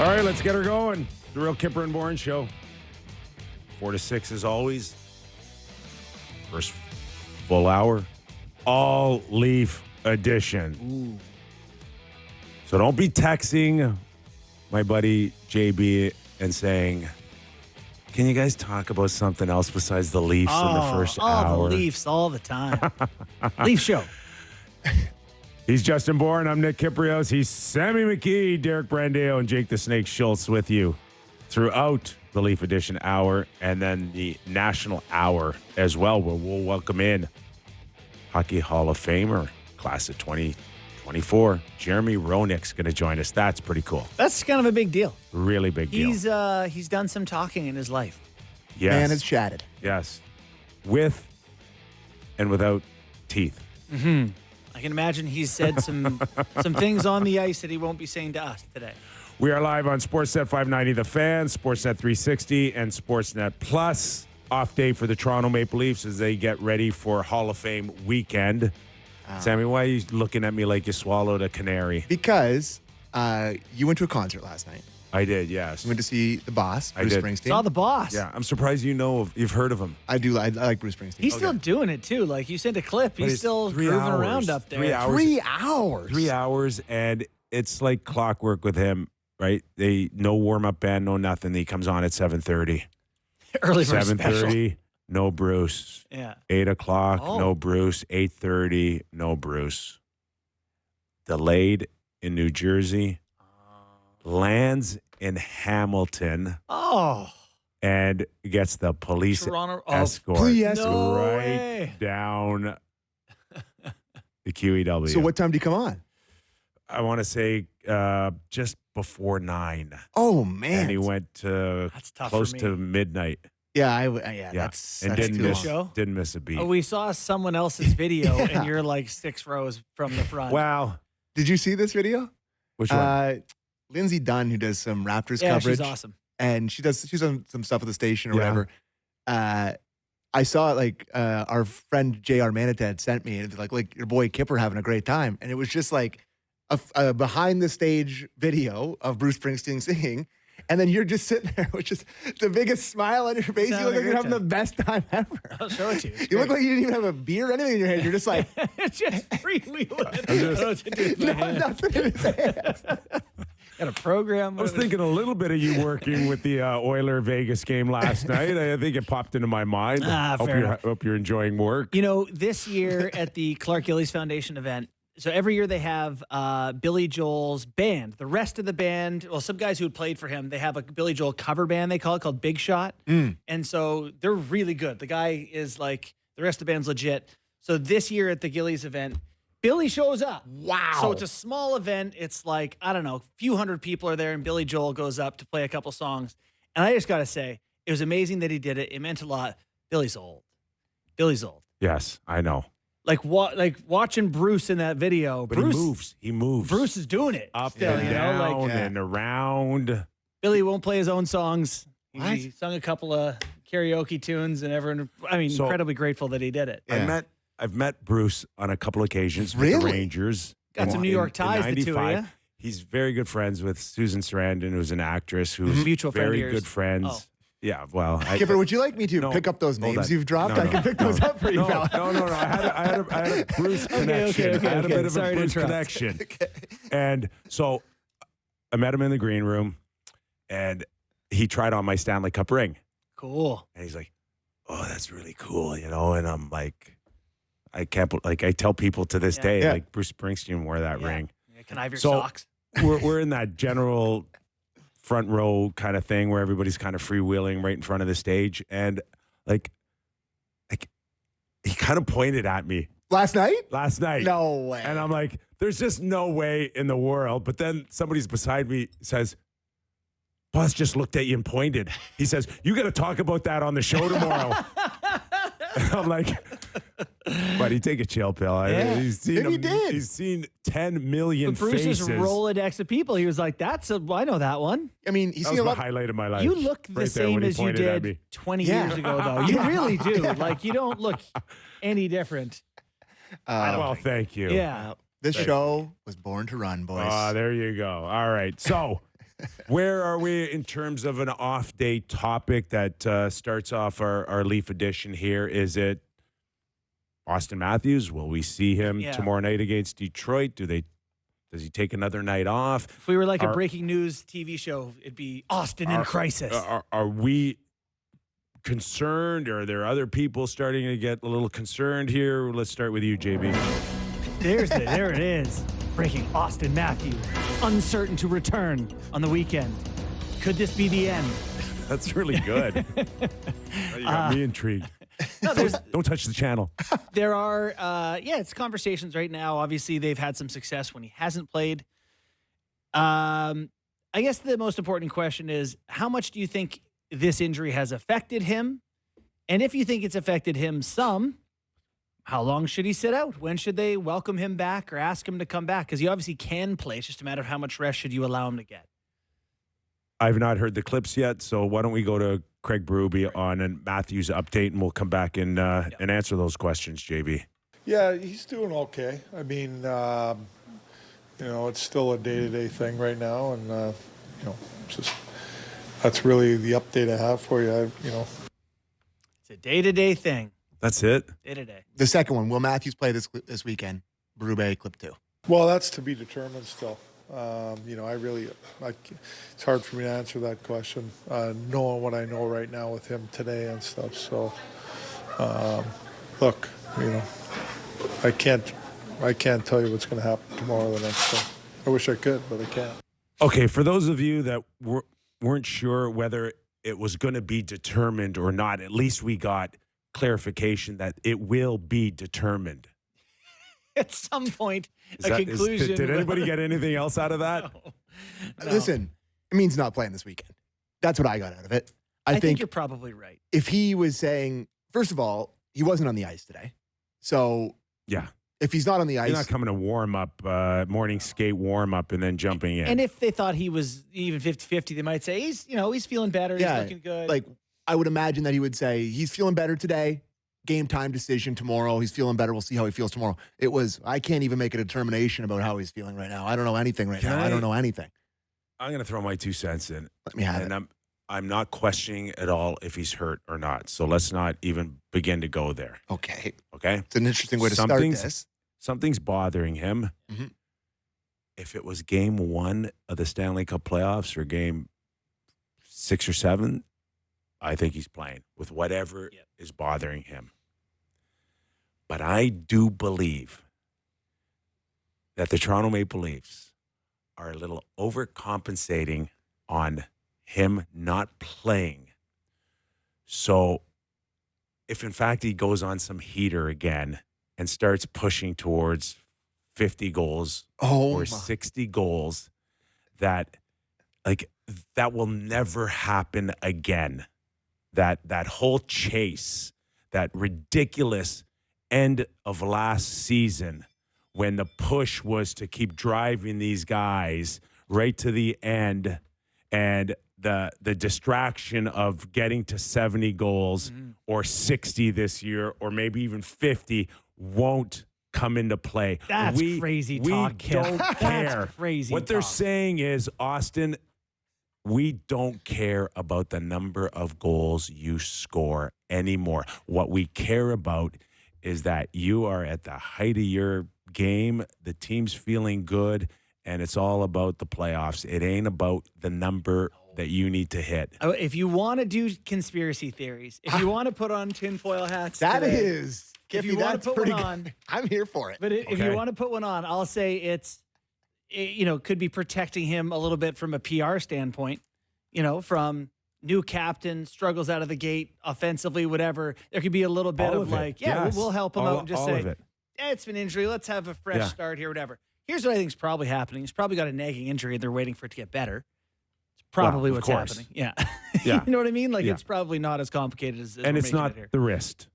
All right, let's get her going. The Real Kyper and Bourne Show. 4 to 6 as always. First full hour. All Leaf edition. Ooh. So don't be texting my buddy JB and saying, can you guys talk about something else besides the Leafs in the first hour? The Leafs all the time. Leaf show. He's Justin Bourne. I'm Nick Kypreos. He's Sammy McKee, Derek Brandeo, and Jake the Snake Schultz with you throughout the Leaf Edition hour and then the National Hour as well, where we'll welcome in Hockey Hall of Famer, class of 2024. Jeremy Roenick's going to join us. That's pretty cool. That's kind of a big deal. Really big deal. He's done some talking in his life. Yes. Man has chatted. Yes. With and without teeth. Mm-hmm. I can imagine he's said some things on the ice that he won't be saying to us today. We are live on Sportsnet 590 The Fan, Sportsnet 360, and Sportsnet Plus. Off day for the Toronto Maple Leafs as they get ready for Hall of Fame weekend. Sammy, why are you looking at me like you swallowed a canary? Because you went to a concert last night. I did, yes. You went to see the boss, I Bruce did. Springsteen. Saw the boss. Yeah, I'm surprised you've heard of him. I do. I like Bruce Springsteen. He's still doing it too. Like you sent a clip. But He's it's still 3 grooving hours. around up there. 3 hours. 3 hours. 3 hours, and it's like clockwork with him, right? No warm-up band, no nothing. He comes on at 7:30. Early for a special. 7:30, no Bruce. Yeah. 8 o'clock, Oh. no Bruce. 8:30, no Bruce. Delayed in New Jersey. Lands in Hamilton. Oh. And gets the police Toronto. Oh, escort no right way. down the QEW. So what time do you come on? I want to say just before 9. Oh man. And he went to That's tough close for me. to midnight. Yeah. That's and too didn't long. miss a beat. Oh, we saw someone else's video, Yeah. and you're like 6 rows from the front. Wow. Did you see this video? Which one? Lindsay Dunn, who does some Raptors yeah, coverage. she's awesome. And she's on some stuff at the station or Yeah. whatever. I saw it like our friend J.R. Manatad sent me, and it was like your boy Kyper having a great time. And it was just like a behind the stage video of Bruce Springsteen singing. And then you're just sitting there with just the biggest smile on your face. You look like you're having the best time ever. I'll show it to you. It's You look great. like you didn't even have a beer or anything in your hand. You're just like, It's just freely-wheeling. I don't know what to do with my hands. nothing in his hands. Got a program. I was thinking a little bit of you working with the Oiler Vegas game last night. I think it popped into my mind. Fair Hope you're enjoying work. You know, this year at the Clark Gillies Foundation event, so every year they have Billy Joel's band. The rest of the band, well, some guys who had played for him, they have a Billy Joel cover band, they call it, called Big Shot. And so they're really good. The guy is like, the rest of the band's legit. So this year at the Gillies event, Billy shows up. Wow. So it's a small event. It's like, I don't know, a few hundred people are there, and Billy Joel goes up to play a couple songs. And I just got to say, it was amazing that he did it. It meant a lot. Billy's old. Billy's old. Yes, I know. Like watching Bruce in that video. But Bruce, he moves. Bruce is doing it. Up still, and you know, down like, and around. Billy won't play his own songs. What? He sung a couple of karaoke tunes, and everyone, So- incredibly grateful that he did it. Yeah. I've met Bruce on a couple occasions with the Really? Rangers. Got some New York ties, the two of 95. you. He's very good friends with Susan Sarandon, who's an actress who's Mutual friend of very yours. good friends. Oh. Yeah, well, Kyper, would you like me to No, pick up those hold names on. you've dropped? No, I can pick those up for you, no, pal. no. I had a Bruce connection. okay, I had a bit of Sorry a to Bruce interrupt. connection. And so I met him in the green room, and he tried on my Stanley Cup ring. Cool. And he's like, "Oh, that's really cool," you know. And I'm like, I can't. Like, I tell people to this day, Yeah. like Bruce Springsteen wore that Yeah. ring. Yeah, can I have your So- socks? We're in that general front row kind of thing where everybody's kind of freewheeling right in front of the stage, and like he kind of pointed at me Last night? last night. No way. And I'm like, there's just no way in the world. But then somebody's beside me says, "Boss just looked at you and pointed." He says, "You got to talk about that on the show tomorrow." And I'm like, buddy, take a chill pill. Yeah. He's seen Maybe he did. He's seen 10 million But Bruce's faces. Rolodex of people, he was like, I know that one. I mean, he's That seen was a the lot. highlight of my life. You look the right there same when he as you pointed at did me. 20 Yeah. years ago, though. You really do. Like, you don't look any different. Well, thank you. Yeah. This Thank show was born to run, boys. There you go. All right. So Where are we in terms of an off-day topic that starts off our Leaf edition here? Is it Auston Matthews? Will we see him tomorrow night against Detroit? Does he take another night off? If we were like a breaking news TV show, it'd be Auston in crisis. Are we concerned? Or are there other people starting to get a little concerned here? Let's start with you, JB. There it is. Breaking Auston Matthews. Uncertain to return on the weekend. Could this be the end? That's really good. You got me intrigued. No, don't touch the channel. There are, it's conversations right now. Obviously, they've had some success when he hasn't played. I guess the most important question is, how much do you think this injury has affected him? And if you think it's affected him some, how long should he sit out? When should they welcome him back or ask him to come back? Because he obviously can play. It's just a matter of how much rest should you allow him to get. I've not heard the clips yet, so why don't we go to Craig Berube on a Matthews update, and we'll come back and answer those questions, JB. Yeah, he's doing okay. I mean, it's still a day-to-day thing right now, and that's really the update I have for you. It's a day-to-day thing. That's it. Day-to-day. The second one, will Matthews play this weekend? Berube, clip 2. Well, that's to be determined still. It's hard for me to answer that question, knowing what I know right now with him today and stuff. So, look, I can't tell you what's going to happen tomorrow or the next day. I wish I could, but I can't. Okay, for those of you that weren't sure whether it was going to be determined or not, at least we got clarification that it will be determined. At some point, conclusion. Did anybody get anything else out of that? No. Listen, it means not playing this weekend. That's what I got out of it. I think you're probably right. If he was saying, first of all, he wasn't on the ice today. So, yeah. If he's not on the ice. He's not coming to warm up, morning skate warm up, and then jumping in. And if they thought he was even 50-50, they might say, he's feeling better. He's looking good. Like, I would imagine that he would say, he's feeling better today. Game time decision tomorrow. He's feeling better. We'll see how he feels tomorrow. It was, I can't even make a determination about how he's feeling right now. I don't know anything right now. I don't know anything. I'm going to throw my 2 cents in. Let me have it. And I'm not questioning at all if he's hurt or not. So let's not even begin to go there. Okay. Okay? It's an interesting way to start this. Something's bothering him. Mm-hmm. If it was game 1 of the Stanley Cup playoffs or game 6 or 7, I think he's playing with whatever is bothering him. But I do believe that the Toronto Maple Leafs are a little overcompensating on him not playing. So if, in fact, he goes on some heater again and starts pushing towards 50 goals or 60 goals, that will never happen again. That whole chase, that ridiculous end of last season when the push was to keep driving these guys right to the end, and the distraction of getting to 70 goals or 60 this year or maybe even 50 won't come into play. That's crazy talk. We don't care. That's crazy What they're talk. saying is, Auston, we don't care about the number of goals you score anymore. What we care about is that you are at the height of your game, the team's feeling good, and it's all about the playoffs. It ain't about the number that you need to hit. If you want to do conspiracy theories, if you want to put on tinfoil hats, That today, is. If you want to put one on, I'm here for it. But if you want to put one on, I'll say could be protecting him a little bit from a PR standpoint, from new captain, struggles out of the gate, offensively, whatever. There could be a little bit of we'll help him out and just say, it's been injury. Let's have a fresh start here, whatever. Here's what I think is probably happening. He's probably got a nagging injury and they're waiting for it to get better. It's probably what's happening. Yeah. Yeah. You know what I mean? It's probably not as complicated as and it's not the wrist.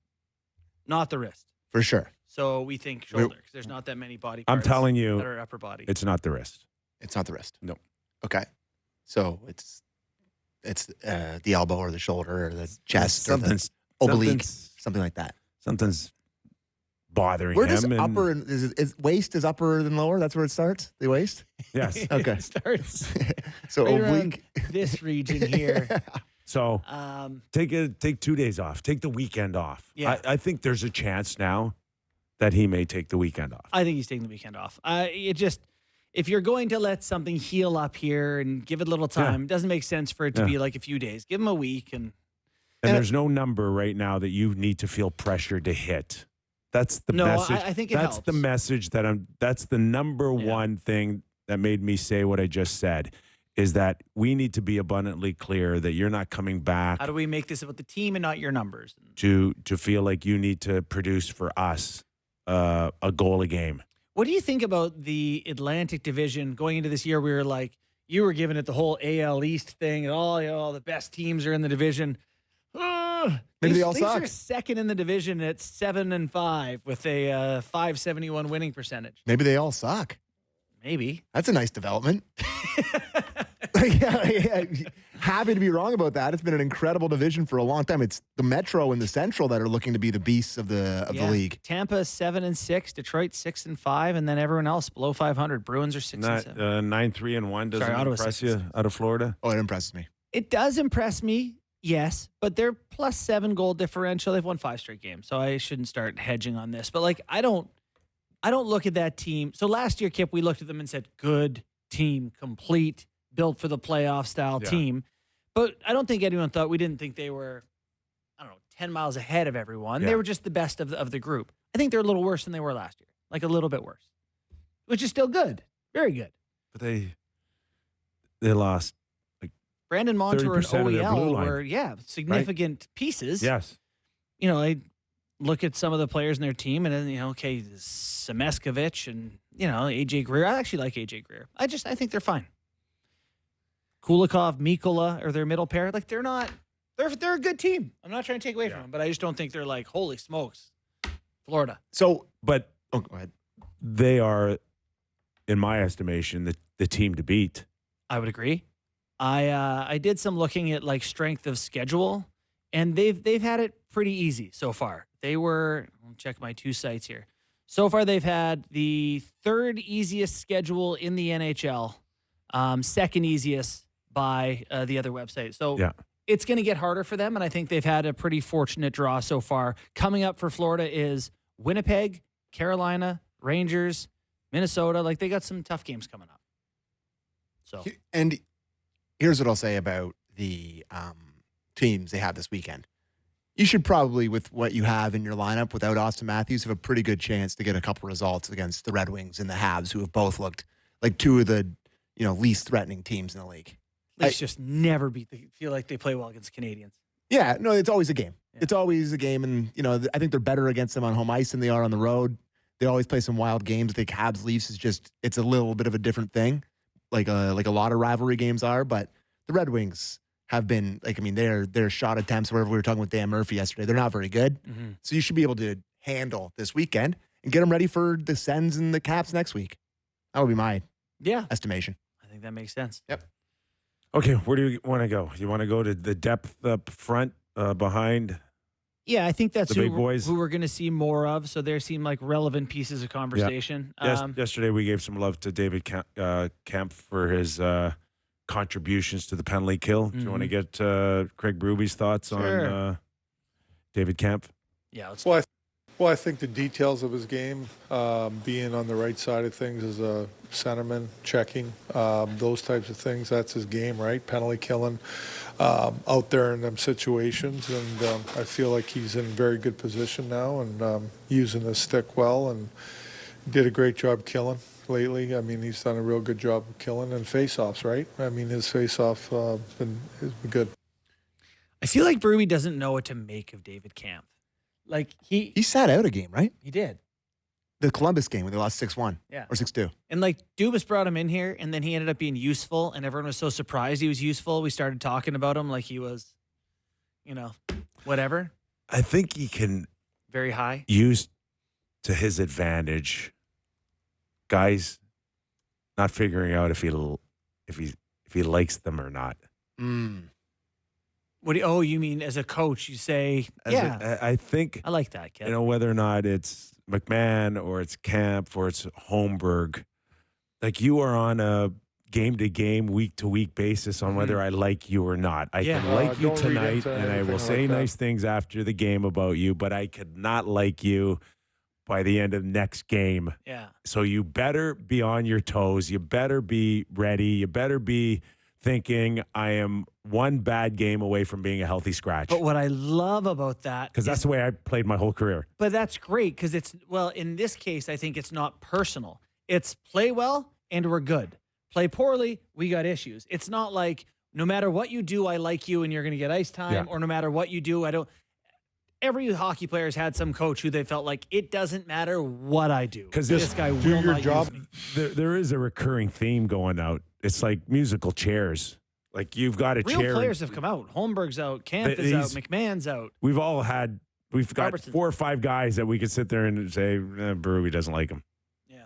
Not the wrist. For sure. So we think shoulder, because there's not that many body parts. I'm telling you, that are upper body. It's not the wrist. It's not the wrist. No. Okay. So it's the elbow or the shoulder or the chest or the oblique, something like that. Something's bothering Where him. does and- upper is waist is upper than lower? That's where it starts. The waist. Yes. Okay. It starts So right around oblique. this region here. So take 2 days off. Take the weekend off. Yeah. I think there's a chance now that he may take the weekend off. I think he's taking the weekend off. If you're going to let something heal up here and give it a little time, it doesn't make sense for it to be like a few days. Give him a week And there's no number right now that you need to feel pressure to hit. That's the message. I think it that's helps. the message that's the number one thing that made me say what I just said, is that we need to be abundantly clear that you're not coming back How do we make this about the team and not your numbers? to feel like you need to produce for us a goal a game. What do you think about the Atlantic Division going into this year? We were like, you were giving it the whole AL East thing, and all the best teams are in the division. Maybe they all Leafs suck. are second in the division at 7-5 with a 571 winning percentage. Maybe they all suck. Maybe. That's a nice development. Happy to be wrong about that. It's been an incredible division for a long time. It's the Metro and the Central that are looking to be the beasts of the league. Tampa 7-6, Detroit 6-5, and then everyone else below 500. Bruins are 6-7. 9-3-1 doesn't Sorry, Ottawa's impress 6-6. you out of Florida? Oh, it impresses me. It does impress me, yes, but they're +7 goal differential. They've won 5 straight games, so I shouldn't start hedging on this. But like, I don't look at that team. So last year, Kip, we looked at them and said, good team, complete, built for the playoff style team. But I don't think anyone thought, we didn't think they were, 10 miles ahead of everyone. Yeah. They were just the best of the group. I think they're a little worse than they were last year, like a little bit worse, which is still good, very good. But they lost. Brandon Montour and 30% of their blue OEL line. were, significant pieces. Yes. I look at some of the players in their team, and then Semeskovich and AJ Greer. I actually like AJ Greer. I think they're fine. Kulikov, Mikkola are their middle pair. Like, they're a good team. I'm not trying to take away from them, but I just don't think they're like, holy smokes, Florida. So, But go ahead. they are, in my estimation, the team to beat. I would agree. I did some looking at like strength of schedule, and they've had it pretty easy so far. I'll check my 2 sites here. So far, they've had the 3rd easiest schedule in the NHL, 2nd easiest by the other website. So it's going to get harder for them, and I think they've had a pretty fortunate draw so far. Coming up for Florida is Winnipeg, Carolina, Rangers, Minnesota. Like, they got some tough games coming up. So, And here's what I'll say about the teams they have this weekend. You should probably, with what you have in your lineup without Auston Matthews, have a pretty good chance to get a couple results against the Red Wings and the Habs, who have both looked like 2 of the least threatening teams in the league. Leafs just never feel like they play well against Canadians. Yeah, no, it's always a game. Yeah. It's always a game, and I think they're better against them on home ice than they are on the road. They always play some wild games. I think Habs Leafs it's a little bit of a different thing, like a lot of rivalry games are. But the Red Wings have been their shot attempts. Whatever we were talking with Dan Murphy yesterday, they're not very good. Mm-hmm. So you should be able to handle this weekend and get them ready for the Sens and the Caps next week. That would be my estimation. I think that makes sense. Yep. Okay, where do you want to go? You want to go to the depth up front behind? Yeah, I think that's The big boys. who we're going to see more of. So there seem like relevant pieces of conversation. Yesterday we gave some love to David Kämpf for his contributions to the penalty kill. Do you want to get Craig Bruby's thoughts on David Kämpf? Yeah. Let's Well, I think the details of his game, being on the right side of things as a centerman, checking, those types of things, that's his game, right? Penalty killing out there in them situations. And I feel like he's in a very good position now and using his stick well, and did a great job killing lately. I mean, he's done a real good job of killing and face-offs, right? I mean, his face-off has been good. I feel like Bruby doesn't know what to make of David Kämpf. Like He sat out a game, right? he did. The Columbus game where they lost 6-1 Yeah. or 6-2. And like Dubas brought him in here, and then he ended up being useful, and everyone was so surprised he was useful. We started talking about him like he was, whatever, I think he can very high. use to his advantage guys not figuring out if he likes them or not. You mean as a coach, you say, I think, I like that, kid. whether or not it's McMahon or it's Kämpf or it's Holmberg, like you are on a game-to-game, week-to-week basis on whether I like you or not. I can like you don't read tonight, into and I will anything say like that. nice things after the game about you, but I could not like you by the end of next game. Yeah. So you better be on your toes. You better be ready. You better be thinking, I am one bad game away from being a healthy scratch. But what I love about that, Because that's the way I played my whole career. but that's great because in this case, I think it's not personal. It's play well and we're good. Play poorly, we got issues. It's not like no matter what you do, I like you and you're going to get ice time, or no matter what you do, I don't. Every hockey player has had some coach who they felt like it doesn't matter what I do Because this guy do will your not job. use me. there is a recurring theme going out. It's like musical chairs. Like you've got a Real chair. players have come out. Holmberg's out. Kämpf is out. McMahon's out. We've got Robertson's 4 or 5 guys that we could sit there and say, Berube doesn't like him. Yeah.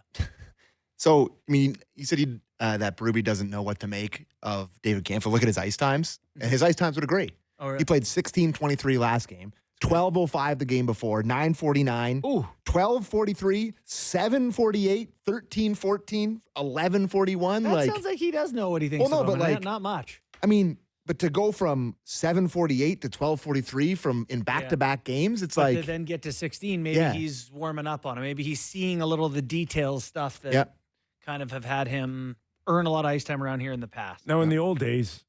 So, I mean, you said that Berube doesn't know what to make of David Kämpf. Look at his ice times. And his ice times were great. Oh, He played 16:23 last game, 12:05 the game before, 9:49, Ooh. 12:43, 7:48, 13:14, 11:41. That sounds like he does know what he thinks. Well, no, of him, but and like- not much. I mean, but to go from 7:48 to 12:43 in back-to-back games, it's But like to then get to 16, maybe Yeah. he's warming up on it. Maybe he's seeing a little of the details stuff that Yep. kind of have had him earn a lot of ice time around here in the past. Now, in the old days,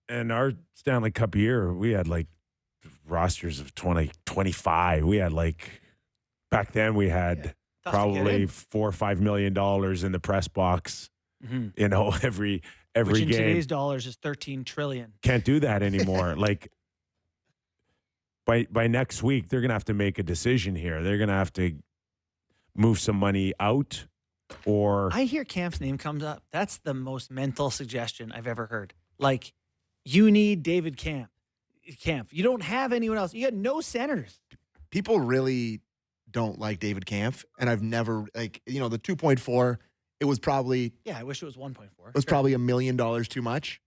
and our Stanley Cup year, we had like rosters of 20, 25. We had like, back then we had Tough to get probably in. $4 or $5 million in the press box, Mhm. every Which in game. today's dollars is 13 trillion. Can't do that anymore. Like by next week, they're going to have to make a decision here. They're going to have to move some money out, or I hear Kämpf's name comes up. That's the most mental suggestion I've ever heard. Like, you need David Kämpf. You don't have anyone else. You got no centers. people really don't like David Kämpf, and I've never the 2.4. It was probably Yeah, I wish it was 1.4. It was probably $1 million too much,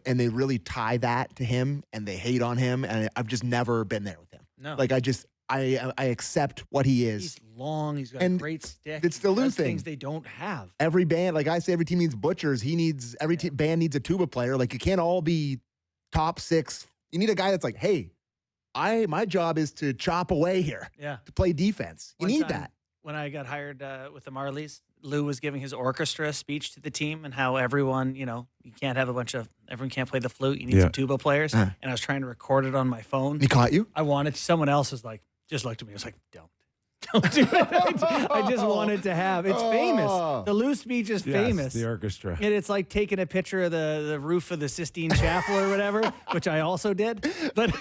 and they really tie that to him, and they hate on him, and I've just never been there with him. No. Like I accept what he is. He's long. He's got And a great stick. it's the He Lou does thing. things they don't have. Every band, like I say, every team needs butchers. Every band needs a tuba player. Like you can't all be top 6. You need a guy that's like, hey, my job is to chop away here, Yeah. to play defense. You One need time, that. When I got hired with the Marlies, Lou was giving his orchestra speech to the team and how everyone, you can't have everyone can't play the flute. You need some tuba players. Uh. And I was trying to record it on my phone. He caught you? Someone else was like, just looked at me. I was like, don't do it. I just wanted to have. It's famous. The Lou speech is famous. the orchestra. And it's like taking a picture of the roof of the Sistine Chapel or whatever, which I also did. But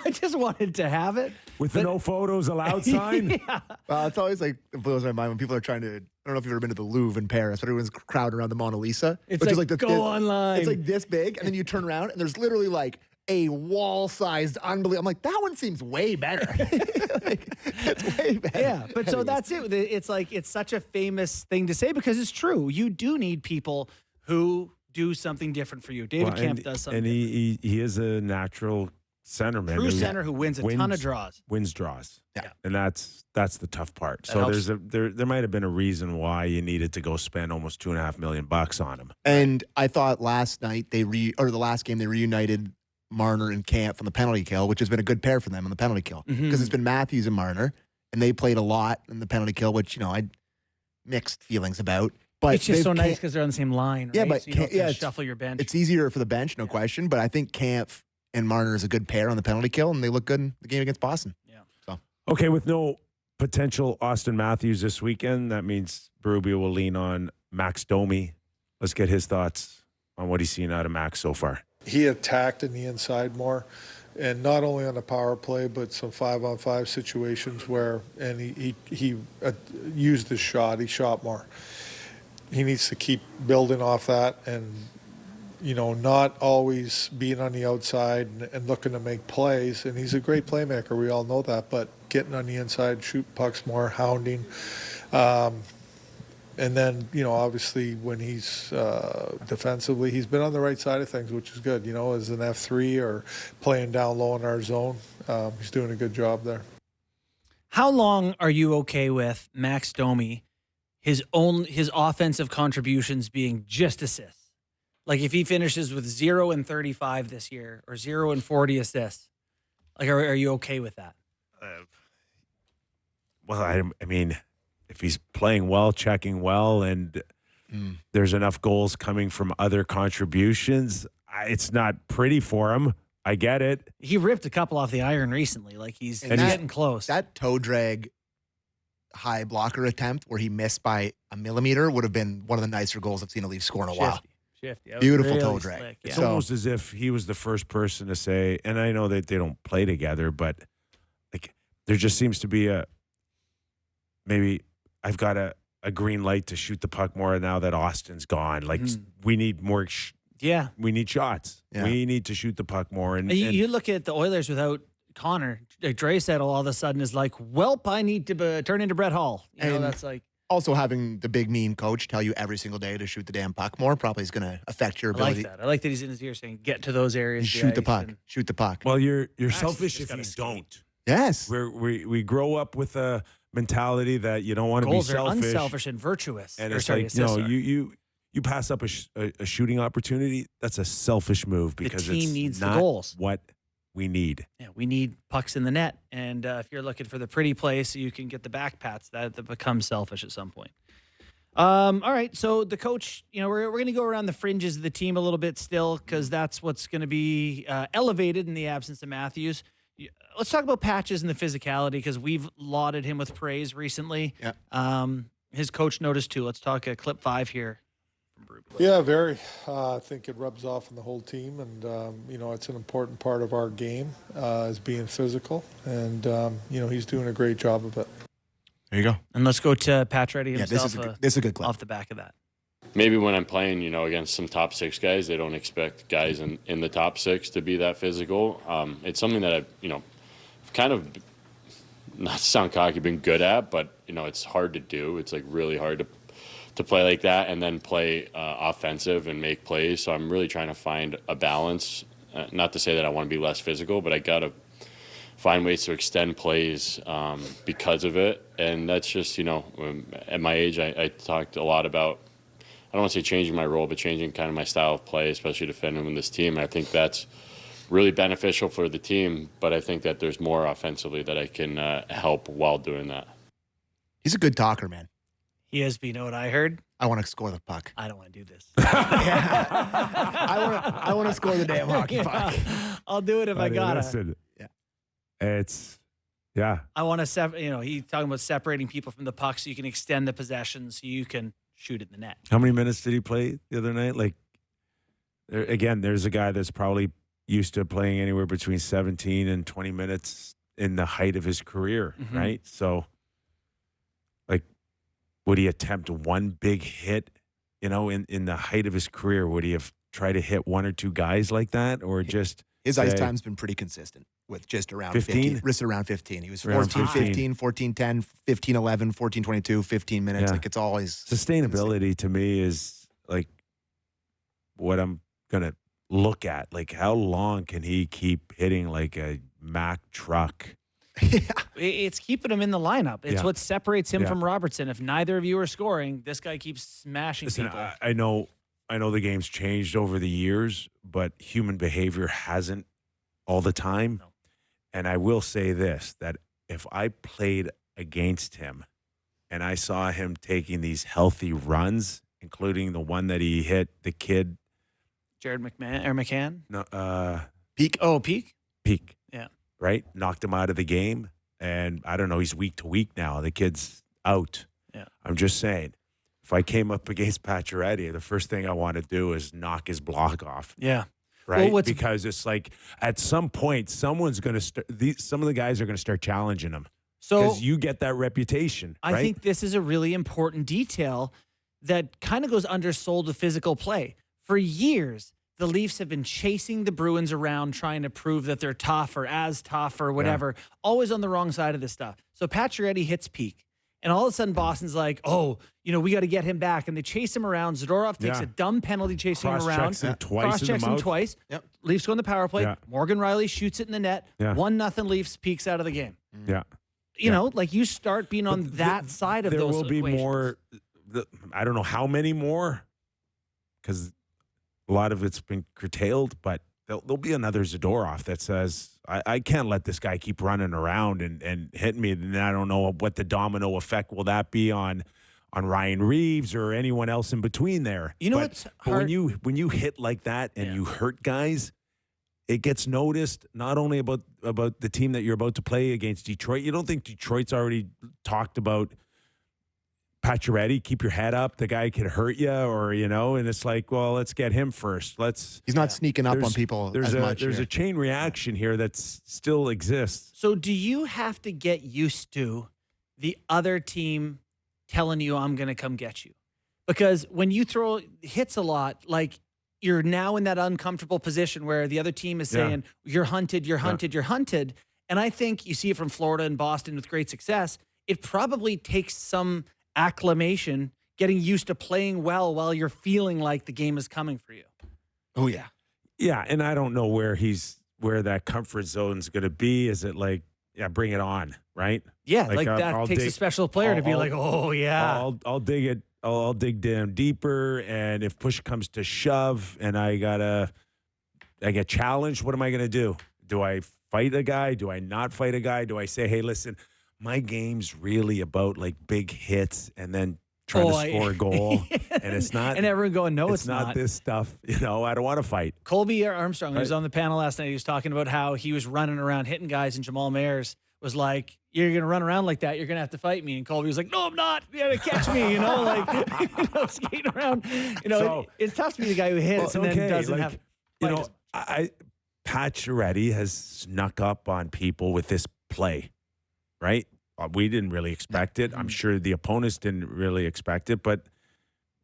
I just wanted to have it. With the no photos allowed sign? Yeah. Well, it's always like it blows my mind when people are trying to. I don't know if you've ever been to the Louvre in Paris, but everyone's crowded around the Mona Lisa. It's which like, is like go online. It's like this big, and then you turn around, and there's literally like a wall-sized, unbelievable. I'm like, that one seems way better. It's way better. Yeah, but so Anyways. that's it. It's like it's such a famous thing to say because it's true. You do need people who do something different for you. David Kämpf does something. And he is a natural centerman. True center who wins a ton of draws. Wins draws. Yeah. And that's the tough part. That So helps. there might have been a reason why you needed to go spend almost $2.5 million on him. And I thought last night the last game they reunited Marner and Kämpf on the penalty kill, which has been a good pair for them on the penalty kill because it's been Matthews and Marner, and they played a lot in the penalty kill, which I had mixed feelings about. But It's just so they've nice because they're on the same line. Yeah, right? but so you don't have to it's- shuffle your bench. It's easier for the bench, no question. But I think Kämpf and Marner is a good pair on the penalty kill, and they look good in the game against Boston. Yeah. So Okay, with no potential Auston Matthews this weekend, that means Berube will lean on Max Domi. Let's get his thoughts on what he's seen out of Max so far. He attacked in the inside more, and not only on the power play, but some 5-on-5 situations and he used his shot. He shot more. He needs to keep building off that and, not always being on the outside and looking to make plays. And he's a great playmaker. We all know that, but getting on the inside, shoot pucks more, hounding. And then, obviously when he's defensively, he's been on the right side of things, which is good. As an F3 or playing down low in our zone, he's doing a good job there. How long are you okay with Max Domi, his offensive contributions being just assists? Like if he finishes with 0 and 35 this year or 0 and 40 assists, like are you okay with that? Well, I mean, if he's playing well, checking well, and there's enough goals coming from other contributions, it's not pretty for him. I get it. He ripped a couple off the iron recently. Like he's getting close. That toe drag high blocker attempt where he missed by a millimeter would have been one of the nicer goals I've seen a Leaf score in a while. Shifty. Beautiful really toe drag. Slick, It's almost as if he was the first person to say, and I know that they don't play together, but like there just seems to be maybe I've got a green light to shoot the puck more now that Austin's gone. Like we need more. We need shots. Yeah. We need to shoot the puck more. And you look at the Oilers without Connor. Draisaitl all of a sudden is like, "Welp, I need to turn into Brett Hull." That's like. Also, having the big mean coach tell you every single day to shoot the damn puck more probably is going to affect your ability. I like that he's in his ear saying, "Get to those areas, shoot the puck, shoot the puck." Well, you're selfish if you don't. Yes, we grow up with a mentality that you don't want to be selfish. Goals are unselfish and virtuous. And it's like you pass up a shooting opportunity. That's a selfish move because the team it's needs not the goals. What we need. Yeah, we need pucks in the net. And if you're looking for the pretty play so you can get the back pats, that becomes selfish at some point. All right, so the coach, we're going to go around the fringes of the team a little bit still because that's what's going to be elevated in the absence of Matthews. Let's talk about Patches and the physicality because we've lauded him with praise recently. Yeah. His coach noticed too. Let's talk clip 5 here. Yeah, very. I think it rubs off on the whole team, and it's an important part of our game is being physical, and he's doing a great job of it. There you go. And let's go to Pacioretty himself. Yeah, this is a good clip. Off the back of that. Maybe when I'm playing, against some top 6 guys, they don't expect guys in the top 6 to be that physical. It's something that I've kind of, not to sound cocky, been good at, but it's hard to do. It's like really hard to play like that and then play offensive and make plays. So I'm really trying to find a balance. Not to say that I want to be less physical, but I got to find ways to extend plays because of it. And that's just, at my age, I talked a lot about, I don't want to say changing my role, but changing kind of my style of play, especially defending with this team. And I think that's really beneficial for the team, but I think that there's more offensively that I can help while doing that. He's a good talker, man. He is, but you know what I heard? I want to score the puck. I don't want to do this. I want to score the damn hockey puck. I'll do it if I gotta. Listen, yeah. I want to he's talking about separating people from the puck so you can extend the possession so you can shoot it in the net. How many minutes did he play the other night? Like, there's a guy that's probably used to playing anywhere between 17 and 20 minutes in the height of his career, right? So, like, would he attempt one big hit, in the height of his career? Would he have tried to hit one or two guys like that, or just his ice time's been pretty consistent with just around 15? Just around 15. He was 14-15, 14-10, 15-11, 14-22, 15 minutes. Yeah. Like, it's always sustainability to me is like what I'm gonna look at. Like, how long can he keep hitting like a Mack truck? Yeah. It's keeping him in the lineup. It's what separates him from Robertson. If neither of you are scoring, this guy keeps smashing people. I know the game's changed over the years, but human behavior hasn't all the time. No. And I will say this, that if I played against him and I saw him taking these healthy runs, including the one that he hit the kid. Jared McCann? No, Peak? Oh, Peak? Peak. Yeah. Right? Knocked him out of the game. And I don't know, he's week to week now. The kid's out. Yeah. I'm just saying, if I came up against Pacioretty, the first thing I want to do is knock his block off. Yeah. Right? Well, because it's like at some point, someone's going to start. Some of the guys are going to start challenging him. So because you get that reputation. I right? think this is a really important detail that kind of goes undersold with physical play. For years, the Leafs have been chasing the Bruins around trying to prove that they're tough or as tough or whatever, always on the wrong side of this stuff. So Pacioretty hits Peak. And all of a sudden, Boston's like, oh, we got to get him back. And they chase him around. Zadorov takes Yeah. a dumb penalty chasing him around. Cross-checks him twice in the Cross-checks him mouth. twice. Yep. Leafs go on the power play. Yeah. Morgan Riley shoots it in the net. Yeah. 1-0 Leafs, peaks out of the game. Yeah. You know, like you start being on that side of there those will be equations. more. I don't know how many more, because a lot of it's been curtailed, but there'll be another Zadorov that says, I can't let this guy keep running around and hitting me. And I don't know what the domino effect will that be on Ryan Reeves or anyone else in between there. You know but, what's but hard? when you hit like that and Yeah. you hurt guys, it gets noticed not only about the team that you're about to play against, Detroit. You don't think Detroit's already talked about Pacioretty? Keep your head up. The guy could hurt you, or and it's like, well, let's get him first. He's not sneaking up on There's- people There's as much. a chain reaction here that still exists. So do you have to get used to the other team telling you, I'm going to come get you? Because when you throw hits a lot, like you're now in that uncomfortable position where the other team is saying, you're hunted, you're hunted, you're hunted. And I think you see it from Florida and Boston with great success. It probably takes some acclimation, getting used to playing well while you're feeling like the game is coming for you. Oh, yeah. Yeah, and I don't know where that comfort zone's going to be. Is it like, bring it on, right? Yeah, like that I'll takes a dig- special player to be I'll- like, oh, yeah. I'll dig it. I'll dig down deeper, and if push comes to shove, and I get challenged, what am I going to do? Do I fight a guy? Do I not fight a guy? Do I say, hey, listen, my game's really about like big hits and then trying to score a goal, and it's not. And everyone going, no, it's not this stuff. I don't want to fight. Colby Armstrong, who was Right. on the panel last night, he was talking about how he was running around hitting guys, and Jamal Mayers was like, you're going to run around like that, you're going to have to fight me. And Colby was like, no, I'm not. You got to catch me, like, skating around. So- It's tough to be the guy who hits and then doesn't have. Pacioretty has snuck up on people with this play, right? We didn't really expect it. I'm sure the opponents didn't really expect it, but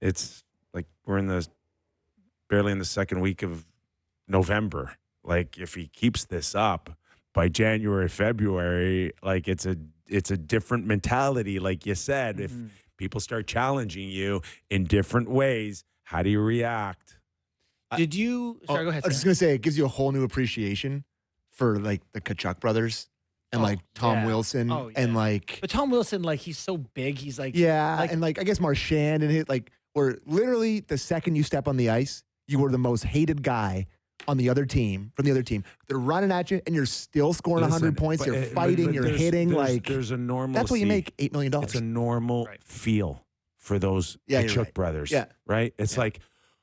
it's like we're barely in the second week of November. Like if he keeps this up by January, February, like it's a different mentality. Like you said, if people start challenging you in different ways, how do you react? Did you? Sorry, go ahead. I was just Sam. going to say, it gives you a whole new appreciation for like the Tkachuk brothers and like Tom yeah. Wilson Oh, yeah. and like, But Tom Wilson, like, he's so big. He's like, and like, I guess Marchand and hit like, where literally the second you step on the ice, you were the most hated guy on the other team, from the other team. They're running at you and you're still scoring 100 points. You're fighting, you're hitting. There's a normal. That's what you make $8 million. It's a normal Right. feel for those Yeah, you're Tkachuk right. brothers. Yeah. Right? It's like,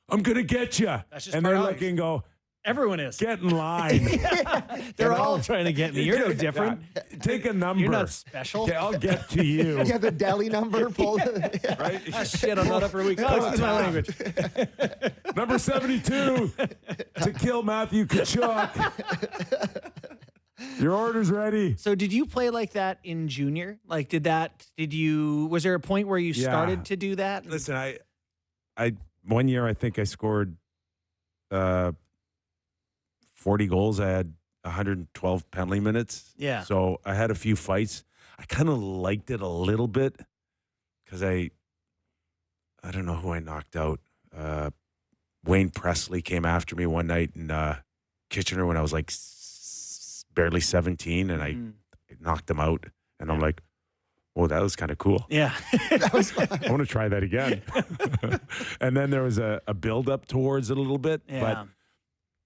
I'm going to get you. That's just And part they're of it. looking and go, everyone is. get in line. They're all trying to get me. You're no different. Take a number. You're not special. Okay, I'll get to you. Yeah, the deli number. Right? Ah, shit, I'm not up for a week. Oh, it's my language. Number 72 to kill Matthew Tkachuk. Your order's ready. So did you play like that in junior? Like, was there a point where you Yeah. started to do that? Listen, I one year I think I scored 40 goals. I had 112 penalty minutes. Yeah. So I had a few fights. I kind of liked it a little bit because I don't know who I knocked out. Wayne Presley came after me one night in Kitchener when I was like barely 17, and I knocked him out. And I'm like, well, that was kind of cool. Yeah. I want to try that again. And then there was a build up towards it a little bit, Yeah.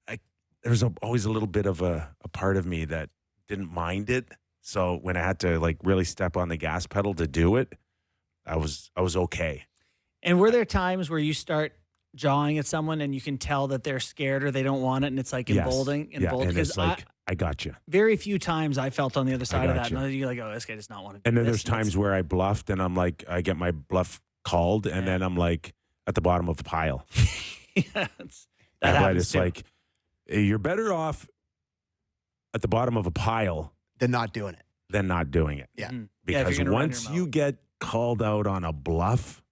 but there was always a little bit of a part of me that didn't mind it. So when I had to like really step on the gas pedal to do it, I was okay. And were there times where you start jawing at someone and you can tell that they're scared or they don't want it, and it's like emboldening? Yeah, and Because it's like, I got you. very few times I felt on the other side of that. got you. And you're like, oh, this guy does not want to do And then this. there's times where I bluffed and I'm like, I get my bluff called, and then I'm like at the bottom of the pile. Yeah, that But happens it's too. like, you're better off at the bottom of a pile Than not doing it. than not doing it. Yeah. Yeah, if Because you're gonna run once your you mouth. get called out on a bluff,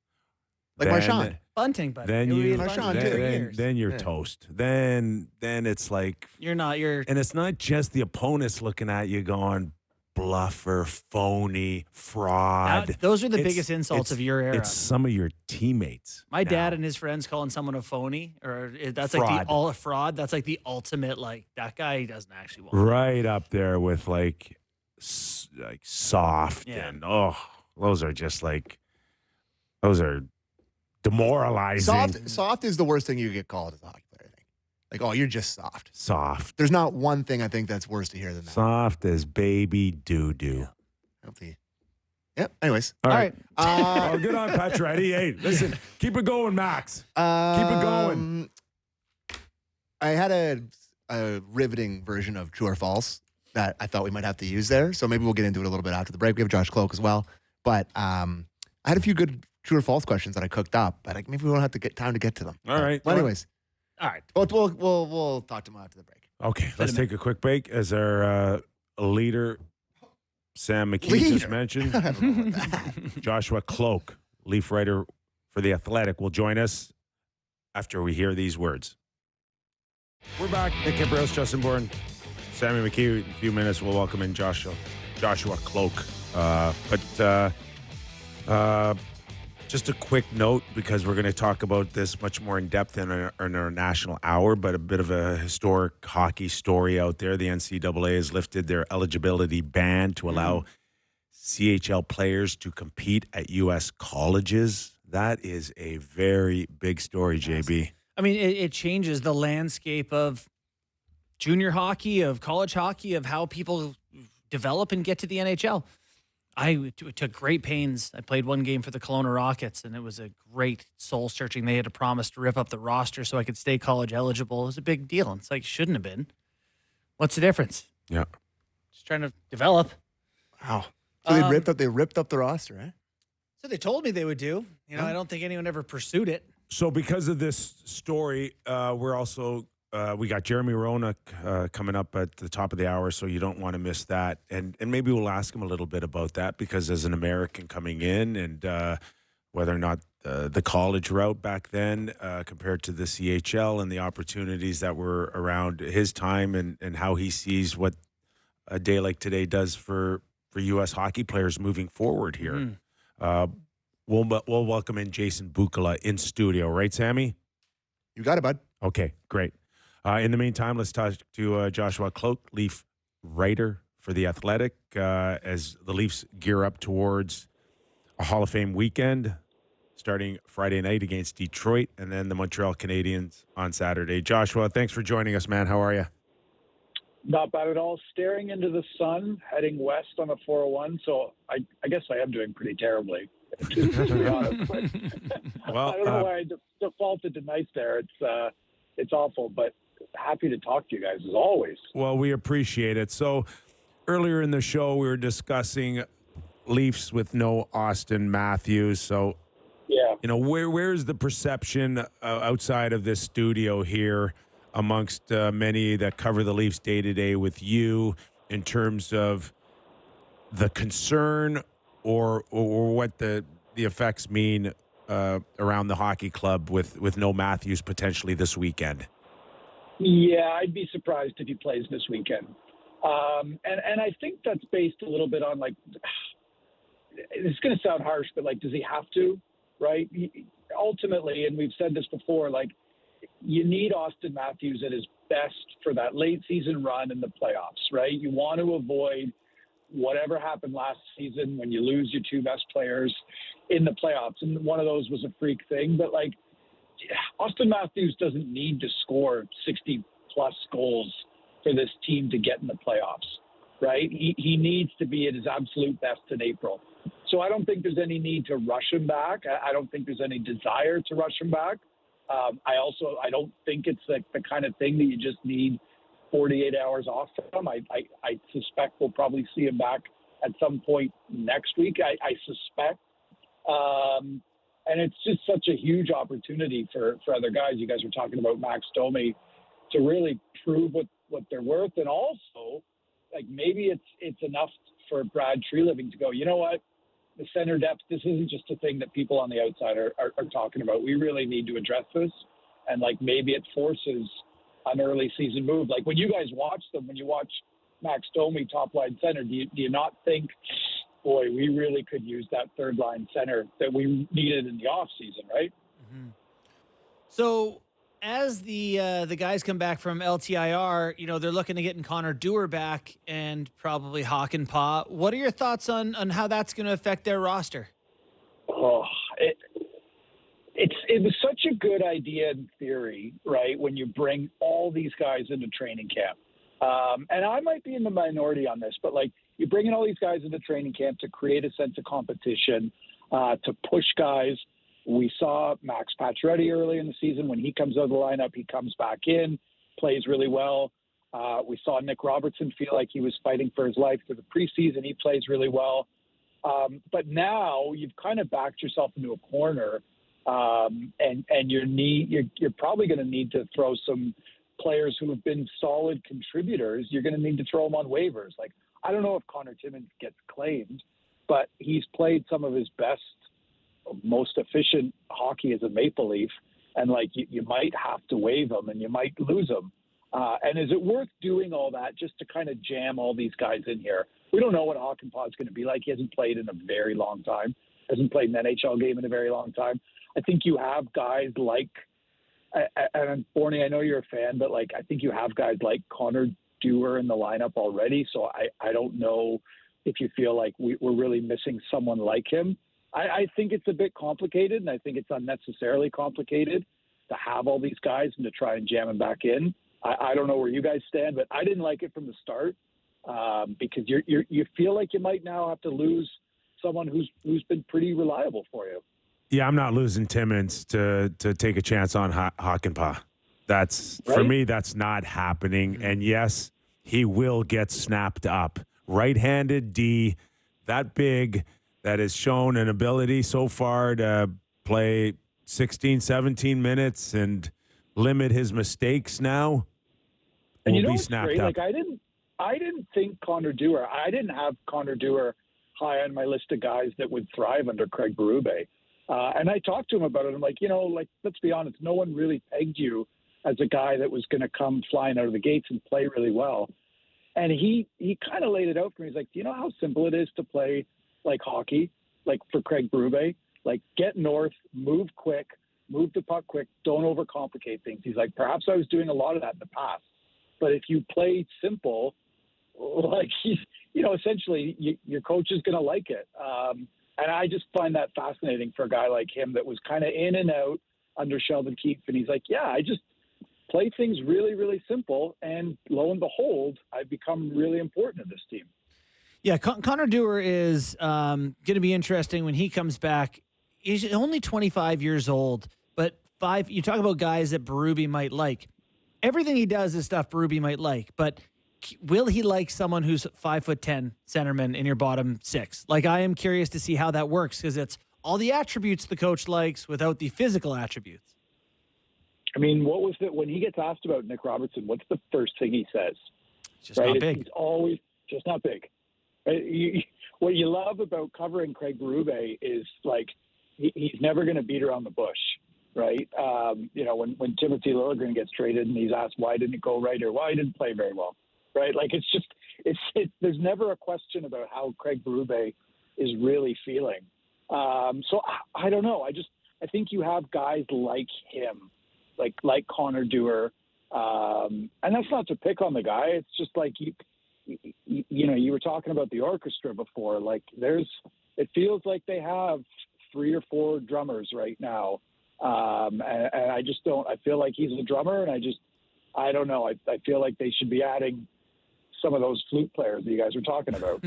Like then, Marchand. Bunting, but then it would be you bunting Marchand, for too. years. then you're Yeah. toast. Then it's like, You're and it's not just the opponents looking at you going, bluffer, phony, fraud. Those are the biggest insults of your era. It's some of your teammates. My dad and his friends calling someone a phony, or that's like the fraud. That's like the ultimate. Like that guy doesn't actually want. Right up there with like soft and those are just like those are demoralizing. Soft is the worst thing you get called as a hockey player, I think. Like, oh, you're just soft. Soft. There's not one thing I think that's worse to hear than that. Soft as baby doo-doo. Yep. Anyways. All right. Good on Pacioretty. Hey, listen, keep it going, Max. Keep it going. I had a riveting version of True or False that I thought we might have to use there. So maybe we'll get into it a little bit after the break. We have Josh Kloke as well. But I had a few good True or False questions that I cooked up, but maybe we won't have to get time to get to them. All right. Well, anyways. All right. We'll talk to him after the break. Okay, let's take a quick break. As our leader, Sam McKee, just mentioned, Joshua Kloke, Leaf writer for The Athletic, will join us after we hear these words. We're back. Nick Kypreos, Justin Bourne, Sammy McKee. In a few minutes, we'll welcome in Joshua Kloke. Just a quick note, because we're going to talk about this much more in depth in our national hour, but a bit of a historic hockey story out there. The NCAA has lifted their eligibility ban to allow CHL players to compete at U.S. colleges. That is a very big story, JB. I mean, it changes the landscape of junior hockey, of college hockey, of how people develop and get to the NHL. I took great pains. I played one game for the Kelowna Rockets, and it was a great soul-searching. They had to promise to rip up the roster so I could stay college eligible. It was a big deal. It's like, shouldn't have been. What's the difference? Yeah. Just trying to develop. Wow. So they ripped up the roster, eh? So they told me they would do. You know, I don't think anyone ever pursued it. So because of this story, we're also we got Jeremy Roenick coming up at the top of the hour, so you don't want to miss that. And maybe we'll ask him a little bit about that, because as an American coming in, and whether or not the college route back then compared to the CHL and the opportunities that were around his time, and how he sees what a day like today does for U.S. hockey players moving forward here. We'll welcome in Jason Bukala in studio, right, Sammy? You got it, bud. Okay, great. In the meantime, let's talk to Joshua Kloke, Leaf writer for The Athletic, as the Leafs gear up towards a Hall of Fame weekend, starting Friday night against Detroit, and then the Montreal Canadiens on Saturday. Joshua, thanks for joining us, man. How are you? Not bad at all. Staring into the sun, heading west on the 401, so I guess I am doing pretty terribly, to be honest. But Well, I don't know why I defaulted to nice there. It's awful, but happy to talk to you guys as always. Well, we appreciate it. So earlier in the show, we were discussing Leafs with no Auston Matthews. So, yeah, you know, where's the perception outside of this studio here amongst many that cover the Leafs day to day with you in terms of the concern or what the effects mean around the hockey club with no Matthews potentially this weekend? Yeah, I'd be surprised if he plays this weekend. And I think that's based a little bit on, like, it's going to sound harsh, but, like, does he have to, right? Ultimately, and we've said this before, like, you need Auston Matthews at his best for that late season run in the playoffs, right? You want to avoid whatever happened last season when you lose your two best players in the playoffs. And one of those was a freak thing, but, like, Auston Matthews doesn't need to score 60-plus goals for this team to get in the playoffs, right? He needs to be at his absolute best in April. So I don't think there's any need to rush him back. I don't think there's any desire to rush him back. I don't think it's the kind of thing that you just need 48 hours off from. I suspect we'll probably see him back at some point next week. I suspect. And it's just such a huge opportunity for other guys. You guys were talking about Max Domi to really prove what they're worth. And also, like, maybe it's enough for Brad Treliving to go, you know what? The center depth, this isn't just a thing that people on the outside are talking about. We really need to address this. And, like, maybe it forces an early season move. Like, when you guys watch them, when you watch Max Domi top line center, do you not think, boy, we really could use that third line center that we needed in the off season, right? Mm-hmm. So as the guys come back from LTIR, they're looking to getting Connor Dewar back and probably Hakanpää. What are your thoughts on how that's going to affect their roster? Oh, it was such a good idea in theory, right? When you bring all these guys into training camp, and I might be in the minority on this, but like you bring in all these guys into training camp to create a sense of competition, to push guys. We saw Max Pacioretty early in the season. When he comes out of the lineup, he comes back in, plays really well. We saw Nick Robertson feel like he was fighting for his life through the preseason. He plays really well. But now you've kind of backed yourself into a corner, and you're probably going to need to throw some players who have been solid contributors. You're going to need to throw them on waivers. Like, I don't know if Connor Timmins gets claimed, but he's played some of his best, most efficient hockey as a Maple Leaf, and like you might have to waive him and you might lose him. And is it worth doing all that just to kind of jam all these guys in here? We don't know what Hakanpää is going to be like. He hasn't played in a very long time. Hasn't played an NHL game in a very long time. I think you have guys like, and Bourne, I know you're a fan, but like I think you have guys like Connor Dewar in the lineup already. So I don't know if you feel like we're really missing someone like him. I think it's a bit complicated, and I think it's unnecessarily complicated to have all these guys and to try and jam them back in. I don't know where you guys stand, but I didn't like it from the start because you feel like you might now have to lose someone who's been pretty reliable for you. Yeah, I'm not losing Timmins to take a chance on Hakanpää. That's right? For me, that's not happening. And yes, he will get snapped up. Right-handed D, that big, that has shown an ability so far to play 16, 17 minutes and limit his mistakes now. And will be snapped up. Like I didn't think Connor Dewar. I didn't have Connor Dewar high on my list of guys that would thrive under Craig Berube. And I talked to him about it. I'm like, let's be honest. No one really pegged you as a guy that was going to come flying out of the gates and play really well. And he kind of laid it out for me. He's like, do you know how simple it is to play like hockey, like for Craig Berube? Like get north, move quick, move the puck quick, don't overcomplicate things. He's like, perhaps I was doing a lot of that in the past. But if you play simple, like, essentially your coach is going to like it. And I just find that fascinating for a guy like him that was kind of in and out under Sheldon Keefe. And he's like, yeah, I just play things really, really simple. And lo and behold, I've become really important to this team. Yeah, Connor Dewar is going to be interesting when he comes back. He's only 25 years old, but you talk about guys that Berube might like. Everything he does is stuff Berube might like, but will he like someone who's 5'10" centerman in your bottom six? Like, I am curious to see how that works because it's all the attributes the coach likes without the physical attributes. I mean, what was it when he gets asked about Nick Robertson? What's the first thing he says? Just not big. He's always just not big. Right? What you love about covering Craig Berube is like he's never going to beat around the bush. Right. When Timothy Liljegren gets traded and he's asked why didn't it go right or why he didn't play very well. Right. Like there's never a question about how Craig Berube is really feeling. So I don't know. I think you have guys like him, like Connor Dewar. And that's not to pick on the guy. It's just like, you were talking about the orchestra before, like it feels like they have 3 or 4 drummers right now. And I just don't. I feel like he's a drummer, and I don't know. I feel like they should be adding some of those flute players that you guys were talking about.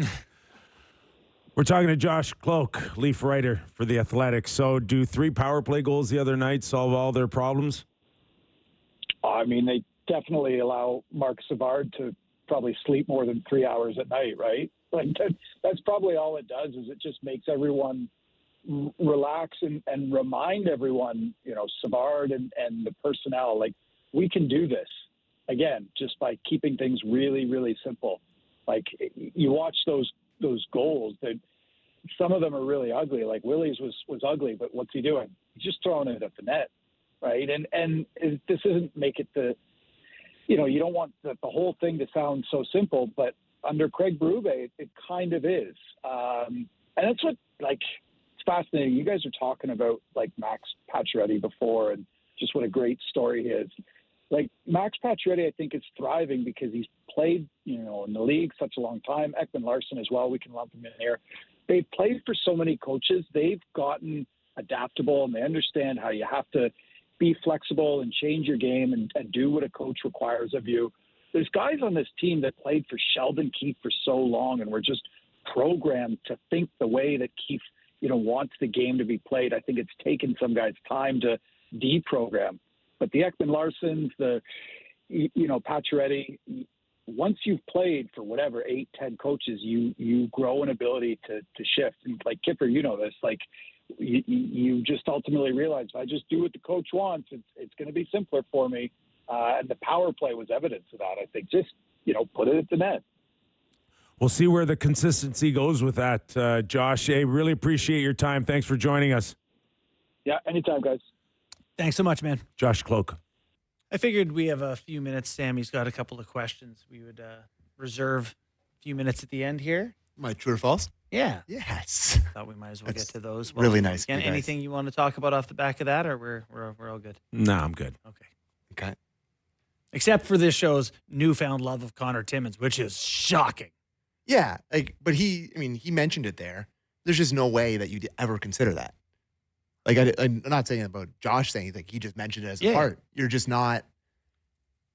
We're talking to Josh Kloke, Leaf writer for The Athletic. So, do 3 power play goals the other night solve all their problems? I mean, they definitely allow Mark Savard to probably sleep more than 3 hours at night, right? Like that's probably all it does. Is it just makes everyone relax and remind everyone, Savard and the personnel, like we can do this again, just by keeping things really, really simple. Like you watch those goals that some of them are really ugly. Like Willie's was ugly, but what's he doing? He's just throwing it at the net. Right. And this isn't make it you don't want the whole thing to sound so simple, but under Craig Berube, it kind of is. And that's what, like, it's fascinating. You guys are talking about, like, Max Pacioretty before and just what a great story he is. Like, Max Pacioretty, I think, is thriving because he's played, in the league such a long time. Ekman Larson as well. We can lump him in here. They've played for so many coaches. They've gotten adaptable, and they understand how you have to be flexible and change your game and do what a coach requires of you. There's guys on this team that played for Sheldon Keefe for so long and were just programmed to think the way that Keefe, wants the game to be played. I think it's taken some guys time to deprogram. But the Ekman Larsons, the Pacioretty, once you've played for whatever 8-10 coaches, you grow an ability to shift. And like Kyper, this, like you just ultimately realize if I just do what the coach wants, it's going to be simpler for me. And the power play was evidence of that. I think just put it at the net. We'll see where the consistency goes with that, Josh. Hey, really appreciate your time. Thanks for joining us. Yeah, anytime, guys. Thanks so much, man. Josh Kloke. I figured we have a few minutes. Sammy's got a couple of questions. We would reserve a few minutes at the end here. My true or false? Yeah. Yes. Thought we might as well That's get to those. really nice. Again, anything you want to talk about off the back of that, or we're all good? No, I'm good. Okay. Except for this show's newfound love of Connor Timmins, which is shocking. Yeah, but he mentioned it there. There's just no way that you'd ever consider that. Like, I'm not saying about Josh saying, like, he just mentioned it as a part. You're just not.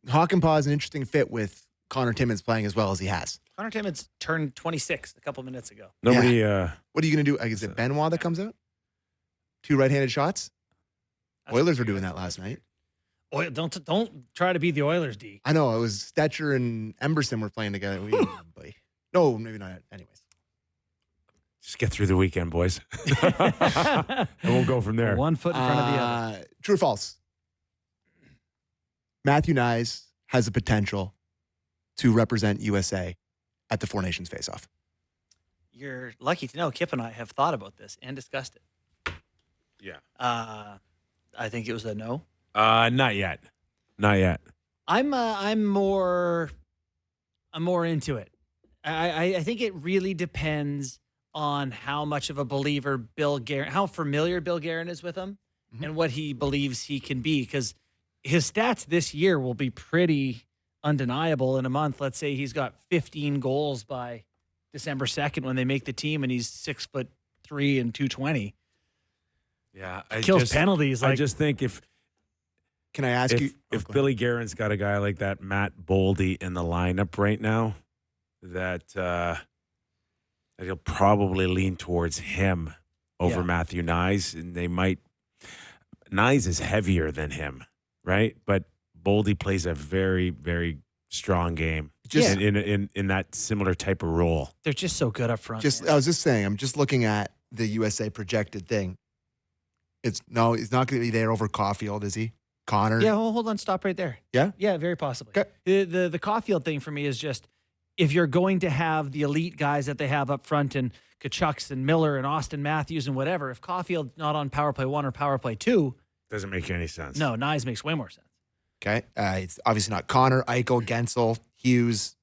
Hakanpää is an interesting fit with Connor Timmins playing as well as he has. Connor Timmins turned 26 a couple minutes ago. Nobody. Yeah. What are you going to do? Is it Benoit that comes out? 2 right-handed shots? Oilers were doing that last night. Don't try to be the Oilers, D. I know. It was Stetcher and Emberson were playing together. No, maybe not. Anyways. Just get through the weekend, boys. And we'll go from there. 1 foot in front of the other. True or false? Matthew Nyes has the potential to represent USA at the Four Nations face-off. You're lucky to know Kip and I have thought about this and discussed it. Yeah. I think it was a no. Not yet. Not yet. I'm more into it. I think it really depends on how much of a believer Bill Guerin, how familiar Bill Guerin is with him, and what he believes he can be. Because his stats this year will be pretty undeniable in a month. Let's say he's got 15 goals by December 2nd when they make the team, and he's 6'3" and 220. Yeah, Kills penalties. I just think if Can I ask you if Billy Guerin's got a guy like that Matt Boldy in the lineup right now, that he'll probably lean towards him over Matthew Nyes, and they might. Nyes is heavier than him, right? But Boldy plays a very, very strong game, just in that similar type of role. They're just so good up front. I was just saying, I'm just looking at the USA projected thing. He's not going to be there over Caulfield, is he? Connor? Yeah, well, hold on, stop right there. Yeah? Yeah, very possibly. Okay. The Caulfield thing for me is just, if you're going to have the elite guys that they have up front and Kachucks and Miller and Auston Matthews and whatever, if Caulfield's not on power play 1 or power play 2, doesn't make any sense. No, Nyes makes way more sense. Okay. It's obviously not Connor, Eichel, Gensel, Hughes,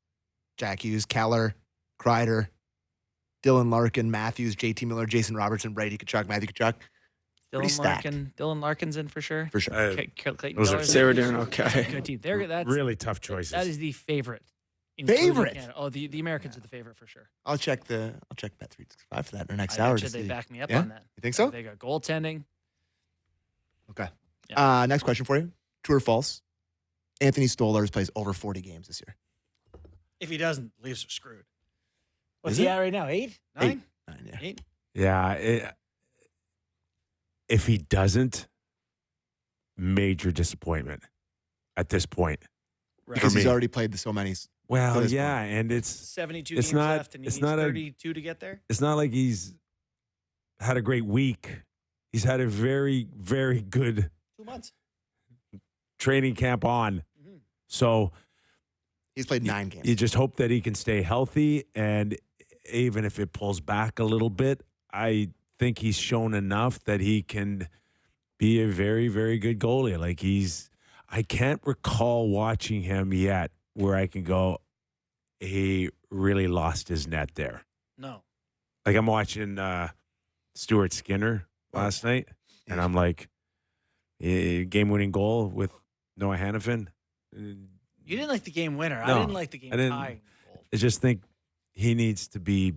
Jack Hughes, Keller, Kreider, Dylan Larkin, Matthews, JT Miller, Jason Robertson, Brady Kachuk, Matthew Kachuk. Dylan Larkin's in for sure. For sure. Those are Sarah Darren, okay. Good team. That's really tough choices. That is the favorite. Favorite? Canada. Oh, the Americans are the favorite for sure. I'll check Bet365 for that in the next I hour. bet you they back me up on that. You think so? They got goaltending. Okay. Yeah. Next question for you. True or false? Anthony Stolarz plays over 40 games this year. If he doesn't, Leafs are screwed. What's Is he it? at right now? 8? 9? 9, yeah. 8? Yeah. If he doesn't, major disappointment at this point. Right. Because For he's me. already played so many. Well, To this yeah, and it's 72 it's games not- left, and he it's needs not a- 32 to get there. it's not like he's had a great week. He's had a very, very good 2 months. training camp on. Mm-hmm. So He's played 9 games. you just hope that he can stay healthy, and even if it pulls back a little bit, I think he's shown enough that he can be a very, very good goalie. Like I can't recall watching him yet where I can go, he really lost his net there. No. Like I'm watching Stuart Skinner last night, and I'm like, game-winning goal with Noah Hannafin. You didn't like the game winner. No, I didn't like the game tying goal. I just think he needs to be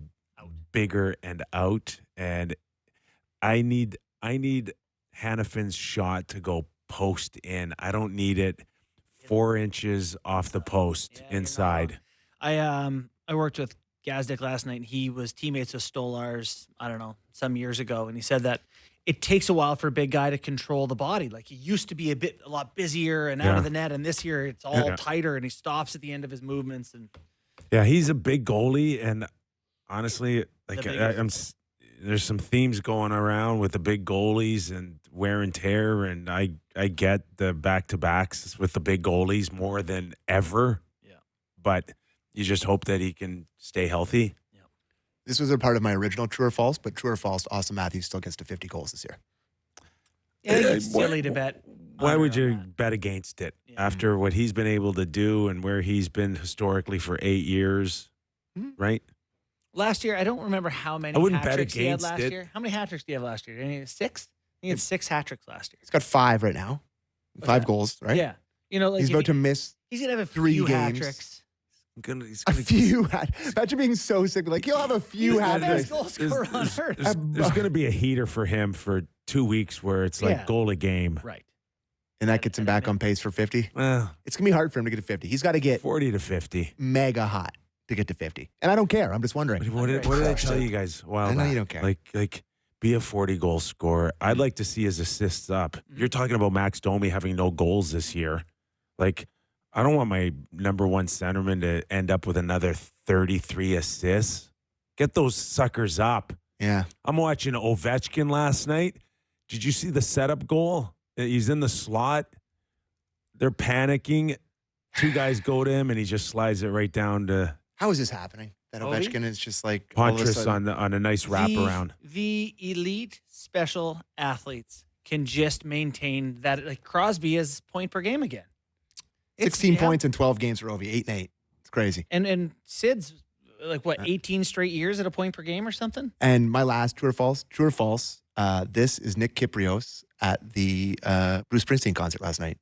bigger and out, and I need Hannafin's shot to go post in. I don't need it 4 inches off the post inside. I worked with Gazdick last night, and he was teammates with Stolarz, I don't know, some years ago, and he said that it takes a while for a big guy to control the body. Like he used to be a lot busier and out of the net, and this year it's all tighter, and he stops at the end of his movements. And he's a big goalie, and honestly, like there's some themes going around with the big goalies and wear and tear, and I get the back-to-backs with the big goalies more than ever. Yeah, but you just hope that he can stay healthy. This was a part of my original true or false, but true or false, Auston Matthews still gets to 50 goals this year. Yeah, I think it's silly to bet. Why would you bet against it after what he's been able to do and where he's been historically for 8 years, right? Last year, I don't remember how many hat tricks he had last year. How many hat tricks do you have last year? Any 6? He had 6 hat tricks last year. He's got 5 right now. 5 goals, right? Yeah. You know, like he's about to miss. He's gonna have a 3 few games. hat tricks. He's gonna a few hat. Imagine being so sick. Like he'll have a few hat tricks. Goal scorer on earth. There's going to be a heater for him for 2 weeks where it's like goal a game, right? And that gets him back on pace for 50. Well, it's gonna be hard for him to get to 50. He's got to get 40 to 50, mega hot to get to 50. And I don't care. I'm just wondering. What did I tell you guys? Well, I know you don't care. Like be a 40-goal scorer. I'd like to see his assists up. You're talking about Max Domi having no goals this year, like. I don't want my number one centerman to end up with another 33 assists. Get those suckers up. Yeah. I'm watching Ovechkin last night. Did you see the setup goal? He's in the slot. They're panicking. 2 guys go to him, and he just slides it right down to. How is this happening? That Ovechkin is just like Pontress on a nice wraparound. The elite special athletes can just maintain that. Like Crosby is point per game again. 16 points in 12 games for Ovi, 8 and 8. It's crazy. And Sid's like 18 straight years at a point per game or something? And my last true or false. This is Nick Kypreos at the Bruce Springsteen concert last night.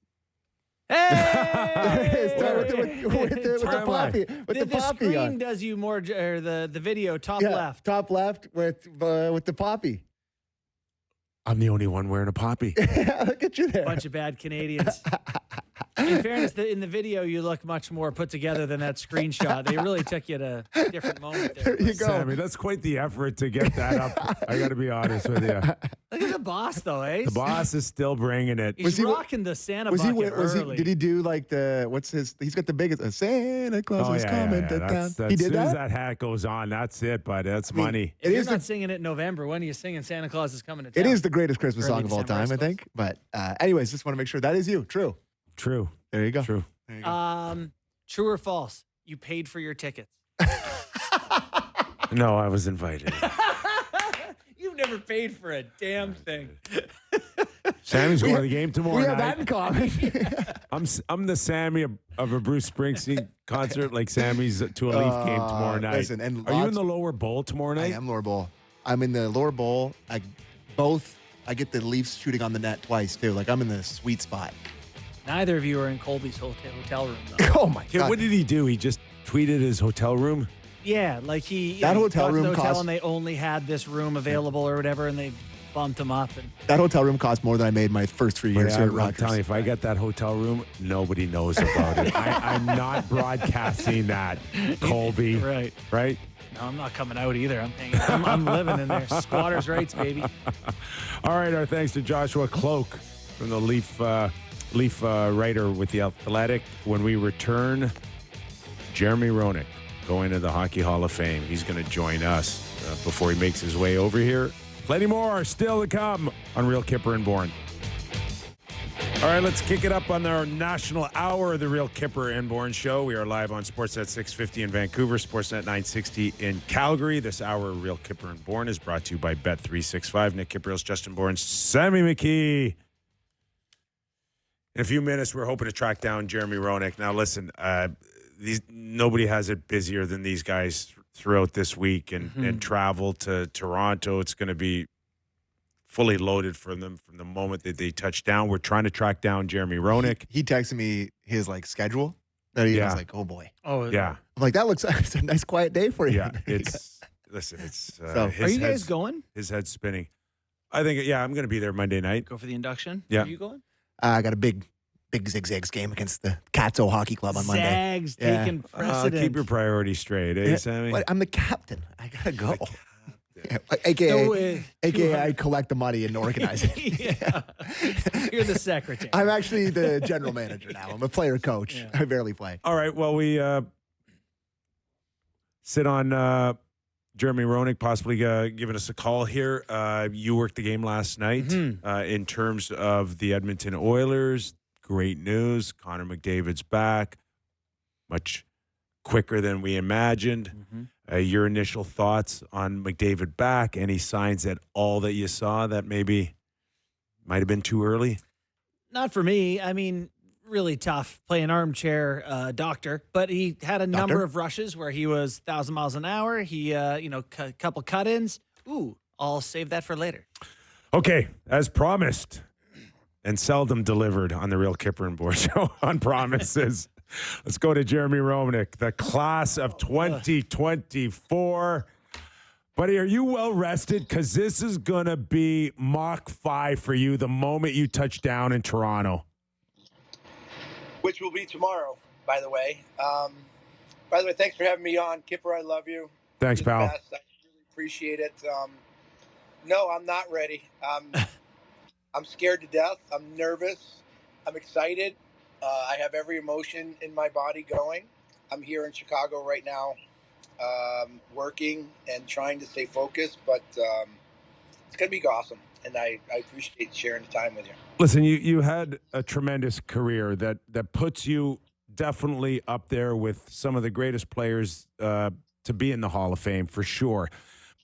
Hey! with the poppy. With the poppy screen on. does you more, or the video top left. Top left with the poppy. I'm the only one wearing a poppy. Look at you there. Bunch of bad Canadians. In fairness, in the video, you look much more put together than that screenshot. They really took you to a different moment there. There you go. Sammy, that's quite the effort to get that up. I got to be honest with you. Look at the boss, though, eh? The boss is still bringing it. He's rocking the Santa bucket early. Did he do like he's got the biggest, Santa Claus is coming to town. He did that? As soon as that hat goes on, that's it, bud. That's money. If you're not singing it in November, when are you singing Santa Claus is coming to town? It is the greatest Christmas song of all time, I think. But anyways, just want to make sure that is you. True. There you go. True. There you go. True or false? You paid for your tickets. No, I was invited. You've never paid for a damn thing. Sammy's going to the game tomorrow we night. have that in common. I'm the Sammy of a Bruce Springsteen concert, like Sammy's to a Leaf game tomorrow night. Listen, and are you in the lower bowl tomorrow night? I am lower bowl. I'm in the lower bowl. I get the Leafs shooting on the net twice too. Like I'm in the sweet spot. Neither of you are in Colby's hotel room, though. Oh my God! What did he do? He just tweeted his hotel room. Yeah, like he hotel room hotel cost, and they only had this room available or whatever, and they bumped him up. And that hotel room cost more than I made my first 3 years here at Rogers. I'm telling you, if I get that hotel room, nobody knows about it. I'm not broadcasting that, Colby. Right. No, I'm not coming out either. I'm living in there. Squatters' rights, baby. All right, our thanks to Joshua Kloke from the Leaf writer with The Athletic. When we return, Jeremy Roenick going to the Hockey Hall of Fame. He's going to join us before he makes his way over here. Plenty more still to come on Real Kyper and Bourne. All right, let's kick it up on our national hour of the Real Kyper and Bourne show. We are live on Sportsnet 650 in Vancouver, Sportsnet 960 in Calgary. This hour of Real Kyper and Bourne is brought to you by Bet365. Nick Kypreos, Justin Bourne, Sammy McKee. In a few minutes, we're hoping to track down Jeremy Roenick. Now, listen, nobody has it busier than these guys throughout this week and travel to Toronto. It's going to be fully loaded for them from the moment that they touch down. We're trying to track down Jeremy Roenick. He texted me his schedule. That he was like, oh boy. Oh, Yeah. I'm like, that looks like it's a nice quiet day for you. Yeah. It's So, are you guys going? His head's spinning. I think, I'm going to be there Monday night. Go for the induction? Yeah. Are you going? I got a big Zigzags game against the Catso Hockey Club on Monday. Zags taking precedent. Keep your priorities straight, eh, Sammy? But I'm the captain. I gotta go. Yeah. AKA I collect the money and organize it. Yeah. You're the secretary. I'm actually the general manager now. I'm a player coach. Yeah. I barely play. All right. Well, we sit on Jeremy Roenick possibly giving us a call here. You worked the game last night in terms of the Edmonton Oilers. Great news. Connor McDavid's back much quicker than we imagined. Your initial thoughts on McDavid back? Any signs that all that you saw that maybe might have been too early? Not for me. I mean, really tough playing armchair doctor, but he had a number of rushes where he was 1,000 miles an hour. He, a couple cut-ins. Ooh, I'll save that for later. Okay, as promised and seldom delivered on the Real Kyper and Bourne Show on promises. Let's go to Jeremy Roenick, the class of 2024. Buddy, are you well rested? Because this is going to be Mach 5 for you the moment you touch down in Toronto. Which will be tomorrow, by the way. Thanks for having me on. Kyper, I love you. Thanks, You're the pal. best. I really appreciate it. No, I'm not ready. I'm scared to death. I'm nervous. I'm excited. I have every emotion in my body going. I'm here in Chicago right now, working and trying to stay focused, but it's going to be awesome, and I appreciate sharing the time with you. Listen, you had a tremendous career that puts you definitely up there with some of the greatest players to be in the Hall of Fame, for sure.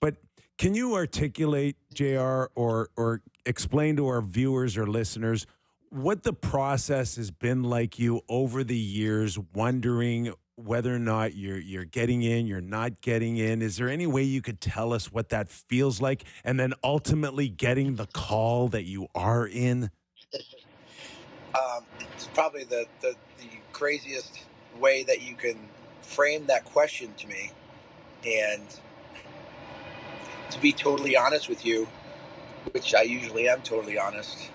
But can you articulate, JR, or explain to our viewers or listeners what the process has been like you over the years, wondering whether or not you're getting in, you're not getting in? Is there any way you could tell us what that feels like, and then ultimately getting the call that you are in? It's probably the craziest way that you can frame that question to me. And to be totally honest with you, which I usually am totally honest,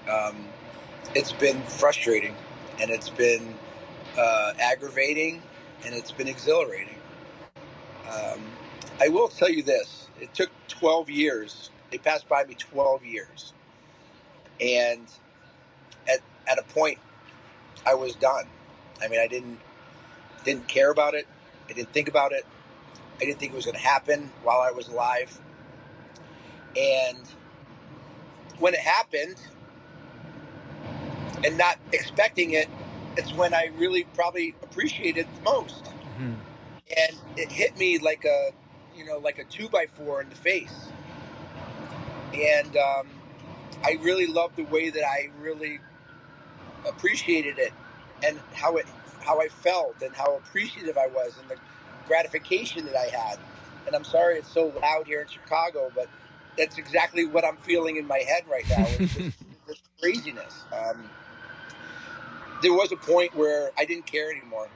it's been frustrating, and it's been aggravating, and it's been exhilarating. I will tell you this. It took 12 years. They passed by me 12 years. And at a point, I was done. I mean, I didn't care about it. I didn't think about it. I didn't think it was going to happen while I was alive. And when it happened, and not expecting it, it's when I really probably appreciated it the most. Mm-hmm. And it hit me like a 2x4 in the face. And I really loved the way that I really appreciated it, and how I felt, and how appreciative I was, and the gratification that I had. And I'm sorry it's so loud here in Chicago, but that's exactly what I'm feeling in my head right now. It's just this craziness. There was a point where I didn't care anymore.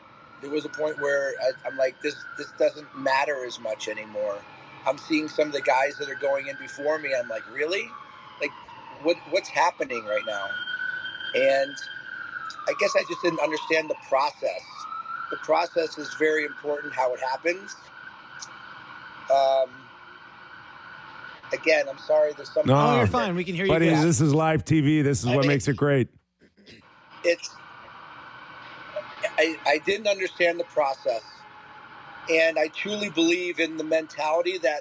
There was a point where I'm like, this doesn't matter as much anymore. I'm seeing some of the guys that are going in before me. I'm like, really? Like, what's happening right now? And I guess I just didn't understand the process. The process is very important, how it happens. Again, I'm sorry. There's something. No, you're fine. We can hear you. Buddy, this is live TV. This is what makes it great. I didn't understand the process, and I truly believe in the mentality that,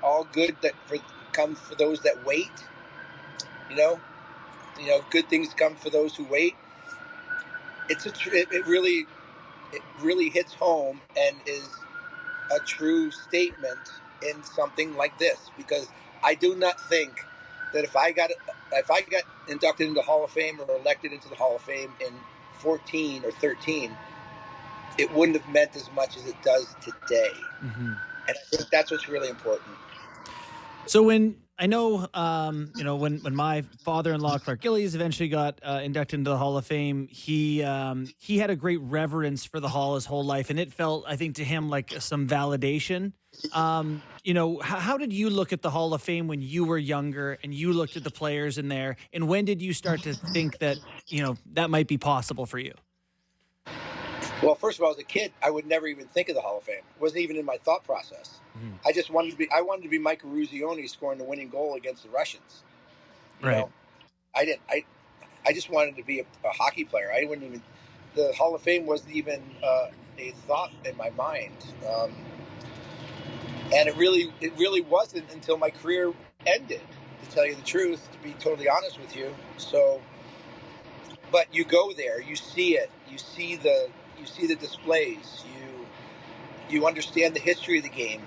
all good that comes for those that wait. Good things come for those who wait. It really hits home and is a true statement in something like this, because I do not think that if I got if I got inducted into the Hall of Fame or elected into the Hall of Fame in 14 or 13, it wouldn't have meant as much as it does today. Mm-hmm. And I think that's what's really important. So when I know, when my father-in-law Clark Gillies eventually got inducted into the Hall of Fame, he had a great reverence for the Hall his whole life, and it felt, I think, to him like some validation. How did you look at the Hall of Fame when you were younger, and you looked at the players in there, and when did you start to think that that might be possible for you? Well, first of all, as a kid, I would never even think of the Hall of Fame. It wasn't even in my thought process. Mm-hmm. I wanted to be Mike Eruzione scoring the winning goal against the Russians. You know, I just wanted to be a hockey player. The Hall of Fame wasn't even a thought in my mind. And it really wasn't until my career ended, to tell you the truth, to be totally honest with you. So, but you go there, you see it, you see the displays, you understand the history of the game.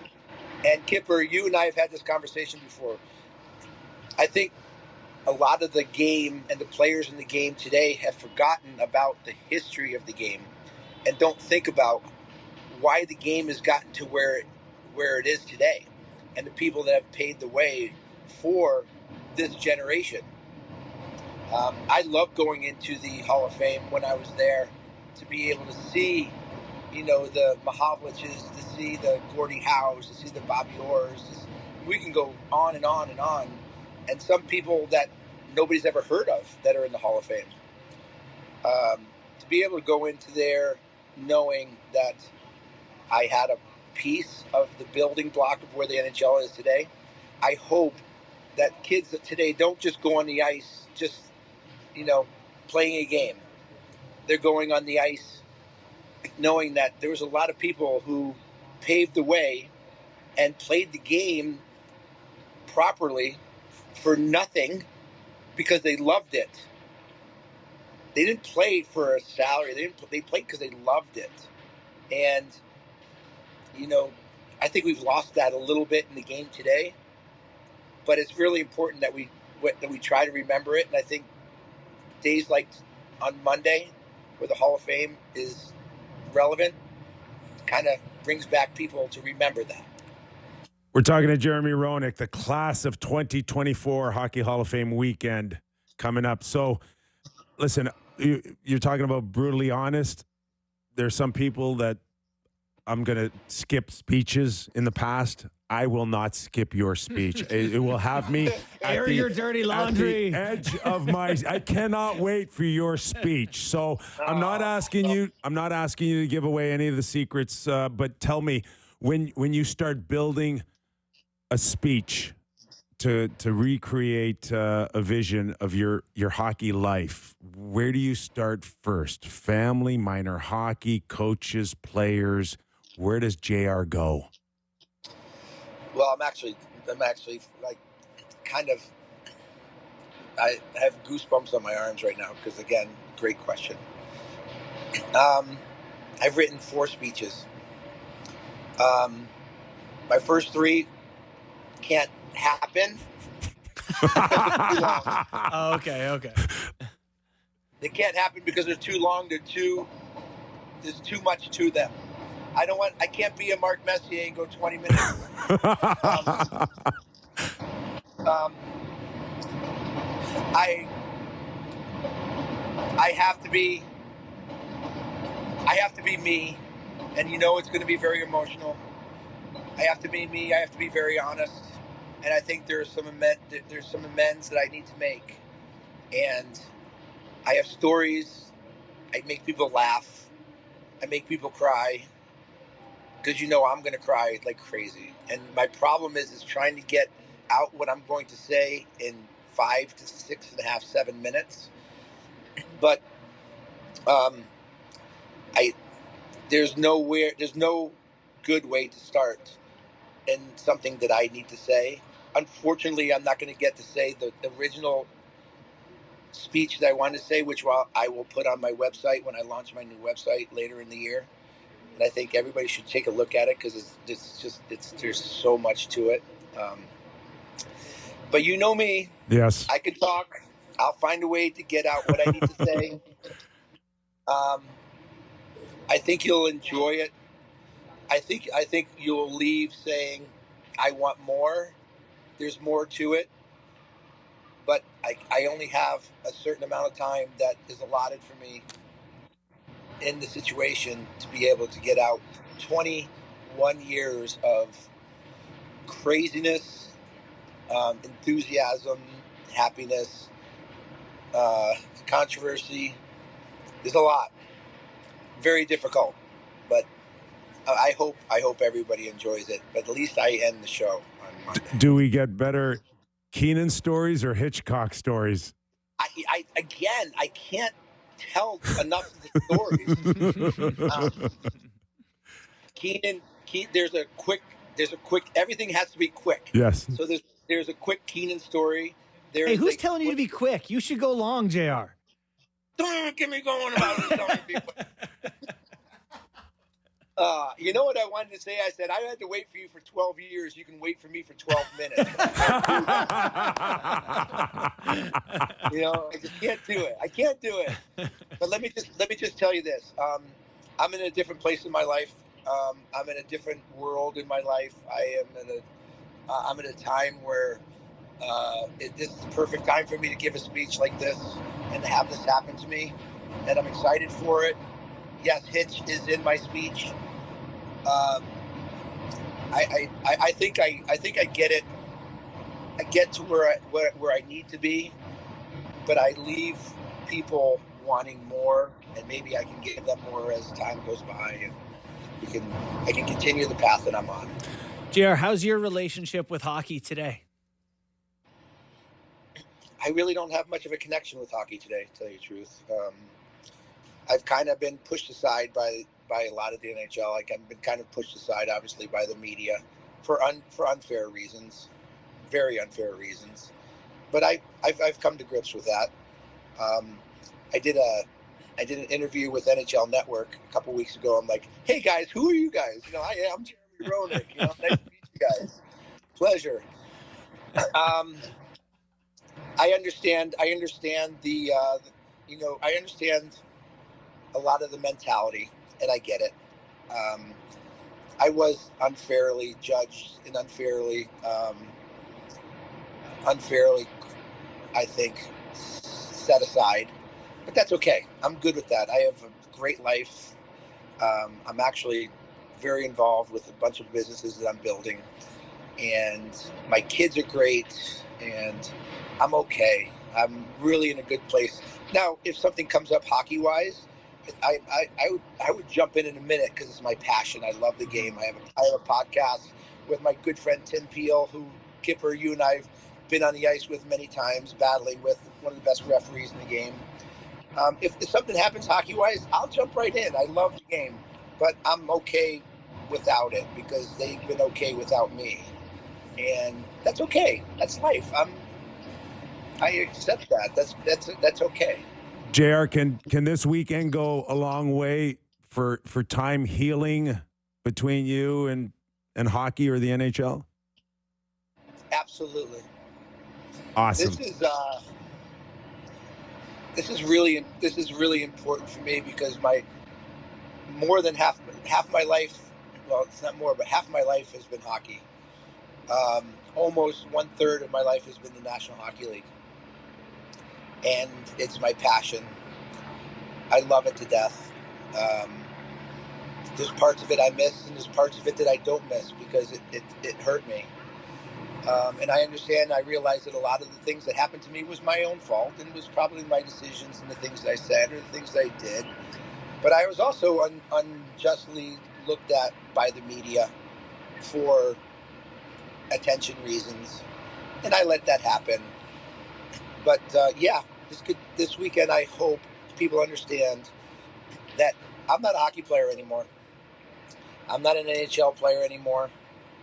And Kyper, you and I have had this conversation before. I think a lot of the game and the players in the game today have forgotten about the history of the game and don't think about why the game has gotten to where it is today and the people that have paved the way for this generation. I love going into the Hall of Fame when I was there to be able to see, the Mahavliches, to see the Gordie Howes, to see the Bobby Orrs. We can go on and on and on. And some people that nobody's ever heard of that are in the Hall of Fame. To be able to go into there knowing that I had a piece of the building block of where the NHL is today, I hope that kids today don't just go on the ice just, playing a game. They're going on the ice knowing that there was a lot of people who paved the way and played the game properly for nothing because they loved it. They didn't play for a salary. They played because they loved it. And, I think we've lost that a little bit in the game today. But it's really important that we try to remember it. And I think days like on Monday, where the Hall of Fame is relevant, kind of brings back people to remember that. We're talking to Jeremy Roenick, the class of 2024 Hockey Hall of Fame weekend coming up. So, listen, you're talking about brutally honest. There's some people that I'm going to skip speeches in the past. I will not skip your speech. It will have me air your dirty laundry. At the edge of my. I cannot wait for your speech. So I'm not asking you to give away any of the secrets. But tell me, when you start building a speech to recreate a vision of your hockey life, where do you start first? Family, minor hockey, coaches, players. Where does JR go? Well, I'm actually like kind of, I have goosebumps on my arms right now because, again, great question. I've written 4 speeches. My first 3 can't happen. Oh, okay. They can't happen because they're too long. There's too much to them. I can't be a Mark Messier and go 20 minutes. I have to be me, and it's going to be very emotional. I have to be me. I have to be very honest, and I think there's some amends that I need to make, and I have stories. I make people laugh. I make people cry. Because I'm going to cry like crazy. And my problem is trying to get out what I'm going to say in 5 to 6.5, 7 minutes. But there's no good way to start in something that I need to say. Unfortunately, I'm not going to get to say the original speech that I wanted to say, which I will put on my website when I launch my new website later in the year. And I think everybody should take a look at it because there's so much to it. But you know me. Yes. I can talk. I'll find a way to get out what I need to say. I think you'll enjoy it. I think you'll leave saying, I want more. There's more to it. But I only have a certain amount of time that is allotted for me in the situation to be able to get out 21 years of craziness, enthusiasm, happiness, controversy. There's a lot. Very difficult, but I hope everybody enjoys it. But at least I end the show on Monday. Do we get better Keenan stories or Hitchcock stories? I can't tell enough of the stories. Keenan, there's a quick. Everything has to be quick. Yes. So there's a quick Keenan story. Hey, who's telling you to be quick? You should go long, JR. Don't even get me going about it. You know what I wanted to say? I said, I had to wait for you for 12 years. You can wait for me for 12 minutes. I just can't do it. I can't do it. But let me just tell you this. I'm in a different place in my life. I'm in a different world in my life. I'm at a time where this is the perfect time for me to give a speech like this and to have this happen to me. And I'm excited for it. Yes, Hitch is in my speech. I think I get it. I get to where I need to be, but I leave people wanting more, and maybe I can give them more as time goes by, and I can continue the path that I'm on. JR, how's your relationship with hockey today? I really don't have much of a connection with hockey today, to tell you the truth. I've kind of been pushed aside by a lot of the NHL. Like, I've been kind of pushed aside, obviously, by the media for unfair reasons, very unfair reasons. But I've come to grips with that. I did an interview with NHL Network a couple weeks ago. I'm like, hey guys, who are you guys? I'm Jeremy Roenick. Nice to meet you guys. Pleasure. I understand the I understand a lot of the mentality, and I get it. I was unfairly judged and unfairly, I think, set aside. But that's okay. I'm good with that. I have a great life. I'm actually very involved with a bunch of businesses that I'm building. And my kids are great, and I'm okay. I'm really in a good place. Now, if something comes up hockey-wise, I would jump in a minute because it's my passion. I love the game. I have a podcast with my good friend Tim Peel, who, Kyper, you and I have been on the ice with many times, battling with one of the best referees in the game. If something happens hockey-wise, I'll jump right in. I love the game, but I'm okay without it because they've been okay without me, and that's okay. That's life. I accept that. That's okay. JR, can this weekend go a long way for time healing between you and hockey or the NHL? Absolutely. Awesome. This is really important for me because more than half my life, well, it's not more, but half my life has been hockey. Almost 1/3 of my life has been the National Hockey League. And it's my passion. I love it to death. There's parts of it I miss, and there's parts of it that I don't miss because it hurt me. And I understand, I realize that a lot of the things that happened to me was my own fault, and it was probably my decisions and the things that I said or the things that I did. But I was also unjustly looked at by the media for attention reasons, and I let that happen. But this weekend, I hope people understand that I'm not a hockey player anymore. I'm not an NHL player anymore.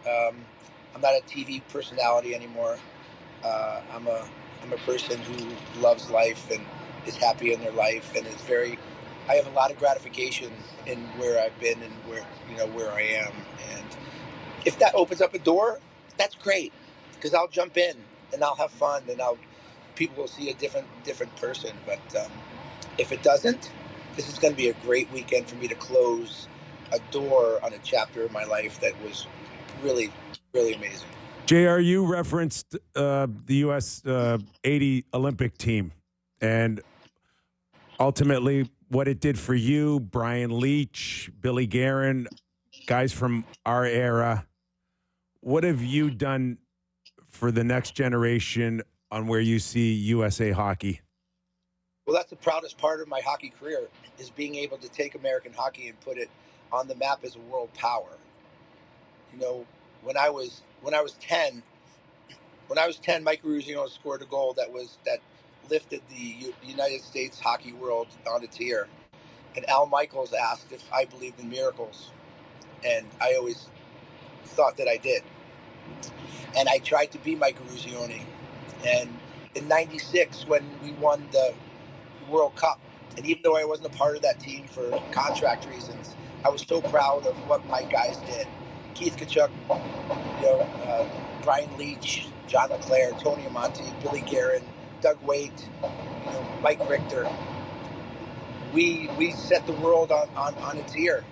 I'm not a TV personality anymore. I'm a person who loves life and is happy in their life, and I have a lot of gratification in where I've been and where I am. And if that opens up a door, that's great, because I'll jump in. and I'll have fun, and people will see a different person. But if it doesn't, this is going to be a great weekend for me to close a door on a chapter of my life that was really, really amazing. JR, you referenced the U.S. 80 Olympic team and ultimately what it did for you, Brian Leach, Billy Guerin, guys from our era. What have you done for the next generation on where you see USA hockey? Well, that's the proudest part of my hockey career, is being able to take American hockey and put it on the map as a world power. You know, when I was 10, Mike Ruzino scored a goal that lifted the United States hockey world on a tier. And Al Michaels asked if I believed in miracles, and I always thought that I did. And I tried to be Mike Ruzioni. And in '96, when we won the World Cup, and even though I wasn't a part of that team for contract reasons, I was so proud of what my guys did. Keith Tkachuk, Brian Leach, John LeClaire, Tony Amonte, Billy Guerin, Doug Waite, Mike Richter. We set the world on its ear.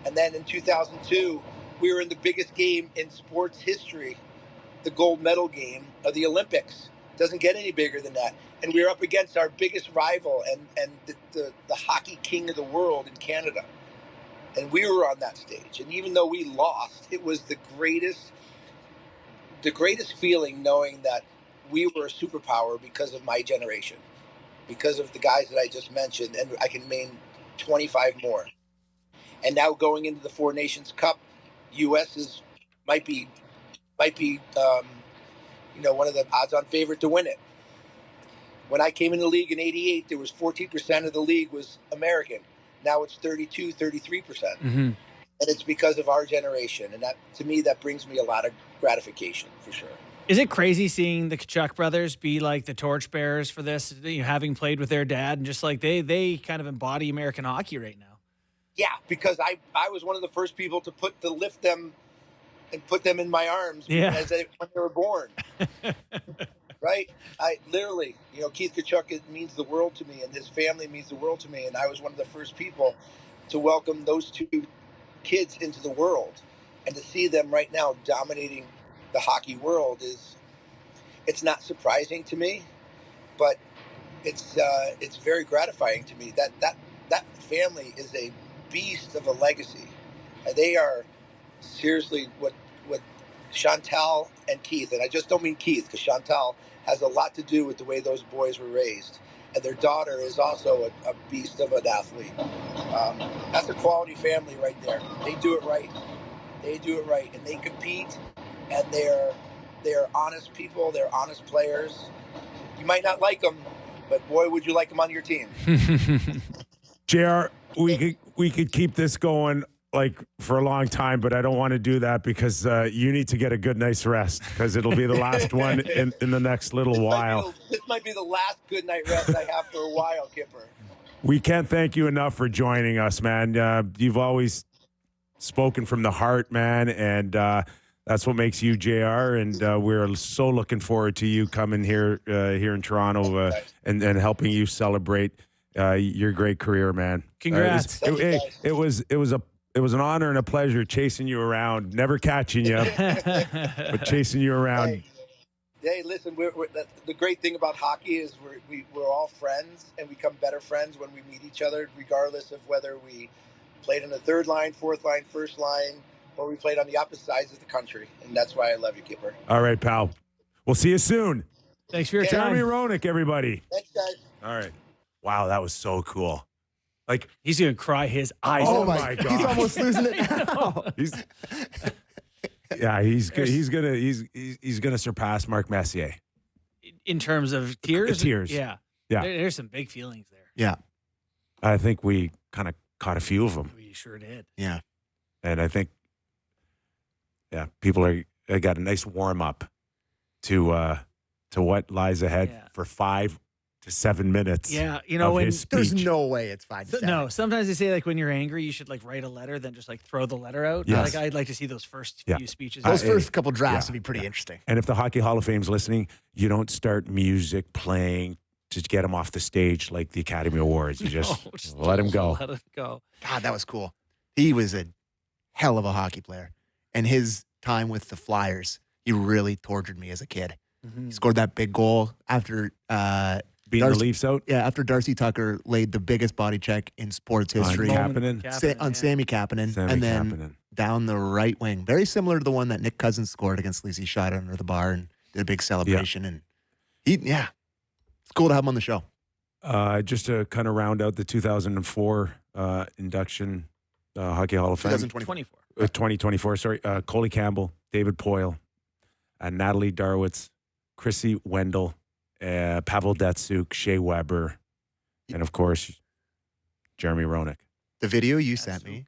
And then in 2002, we were in the biggest game in sports history, the gold medal game of the Olympics. Doesn't get any bigger than that. And we were up against our biggest rival and the hockey king of the world in Canada. And we were on that stage. And even though we lost, it was the greatest feeling knowing that we were a superpower because of my generation, because of the guys that I just mentioned, and I can name 25 more. And now going into the Four Nations Cup, U.S. might be one of the odds-on favorite to win it. When I came in the league in '88, there was 14% of the league was American. Now it's 33%. Mm-hmm. And it's because of our generation. And that, to me, that brings me a lot of gratification, for sure. Is it crazy seeing the Tkachuk brothers be like the torchbearers for this, having played with their dad, and just like they kind of embody American hockey right now? Yeah, because I was one of the first people to lift them and put them in my arms when they were born. Right? I literally, Keith Tkachuk, it means the world to me, and his family means the world to me. And I was one of the first people to welcome those two kids into the world, and to see them right now dominating the hockey world it's not surprising to me, but it's very gratifying to me. That family is a beast of a legacy. They are seriously what Chantal and Keith, and I just don't mean Keith, because Chantal has a lot to do with the way those boys were raised. And their daughter is also a beast of an athlete. That's a quality family right there. They do it right. And they compete, and they're honest people. They're honest players. You might not like them, but boy, would you like them on your team. JR, we could keep this going for a long time, but I don't want to do that because you need to get a good night's rest, because it'll be the last one in the next little while. This might be the last good night rest I have for a while, Kyper. We can't thank you enough for joining us, man. You've always spoken from the heart, man, and that's what makes you JR, and we're so looking forward to you coming here in Toronto and helping you celebrate your great career, man. Congrats. It was an honor and a pleasure chasing you around, never catching you, but chasing you around. Hey, listen, the great thing about hockey is we're all friends, and we become better friends when we meet each other, regardless of whether we played on the third line, fourth line, first line, or we played on the opposite sides of the country. And that's why I love you, Kyper. All right, pal. We'll see you soon. Thanks for your time. Jeremy Roenick, everybody. Thanks, guys. All right. Wow, that was so cool. He's gonna cry his eyes out. Oh my God. He's almost losing it now. He's gonna surpass Mark Messier in terms of tears. Yeah. There's some big feelings there. Yeah. I think we kind of caught a few of them. We sure did. Yeah. And I think, people got a nice warm up to what lies ahead for 5 to 7 minutes. Yeah, you know, of when his There's speech. no way it's 5 to 7. no, sometimes they say like when you're angry, you should like write a letter, then just like throw the letter out. Yes. Like I'd like to see those first Yeah. few speeches. Those I- first couple drafts yeah, would be pretty interesting. And if the Hockey Hall of Fame's listening, you don't start music playing to get him off the stage like the Academy Awards. You just, Just let him go. Let it go. God, that was cool. He was a hell of a hockey player. And his time with the Flyers, he really tortured me as a kid. He scored that big goal after Beating the Darcy- Leafs out after Darcy Tucker laid the biggest body check in sports on history Kapanen. on Sammy Kapanen, Sammy and then Kapanen. down the right wing, very similar to the one that Nick Cousins scored against Leafs. He shot under the bar and did a big celebration. And it's cool to have him on the show. Just to kind of round out the 2004 induction Hockey Hall of Fame. 2024. 2024, sorry. Coley Campbell, David Poyle, Natalie Darwitz, Chrissy Wendell, Pavel Datsuk, Shea Weber, and of course, Jeremy Roenick. The video you sent me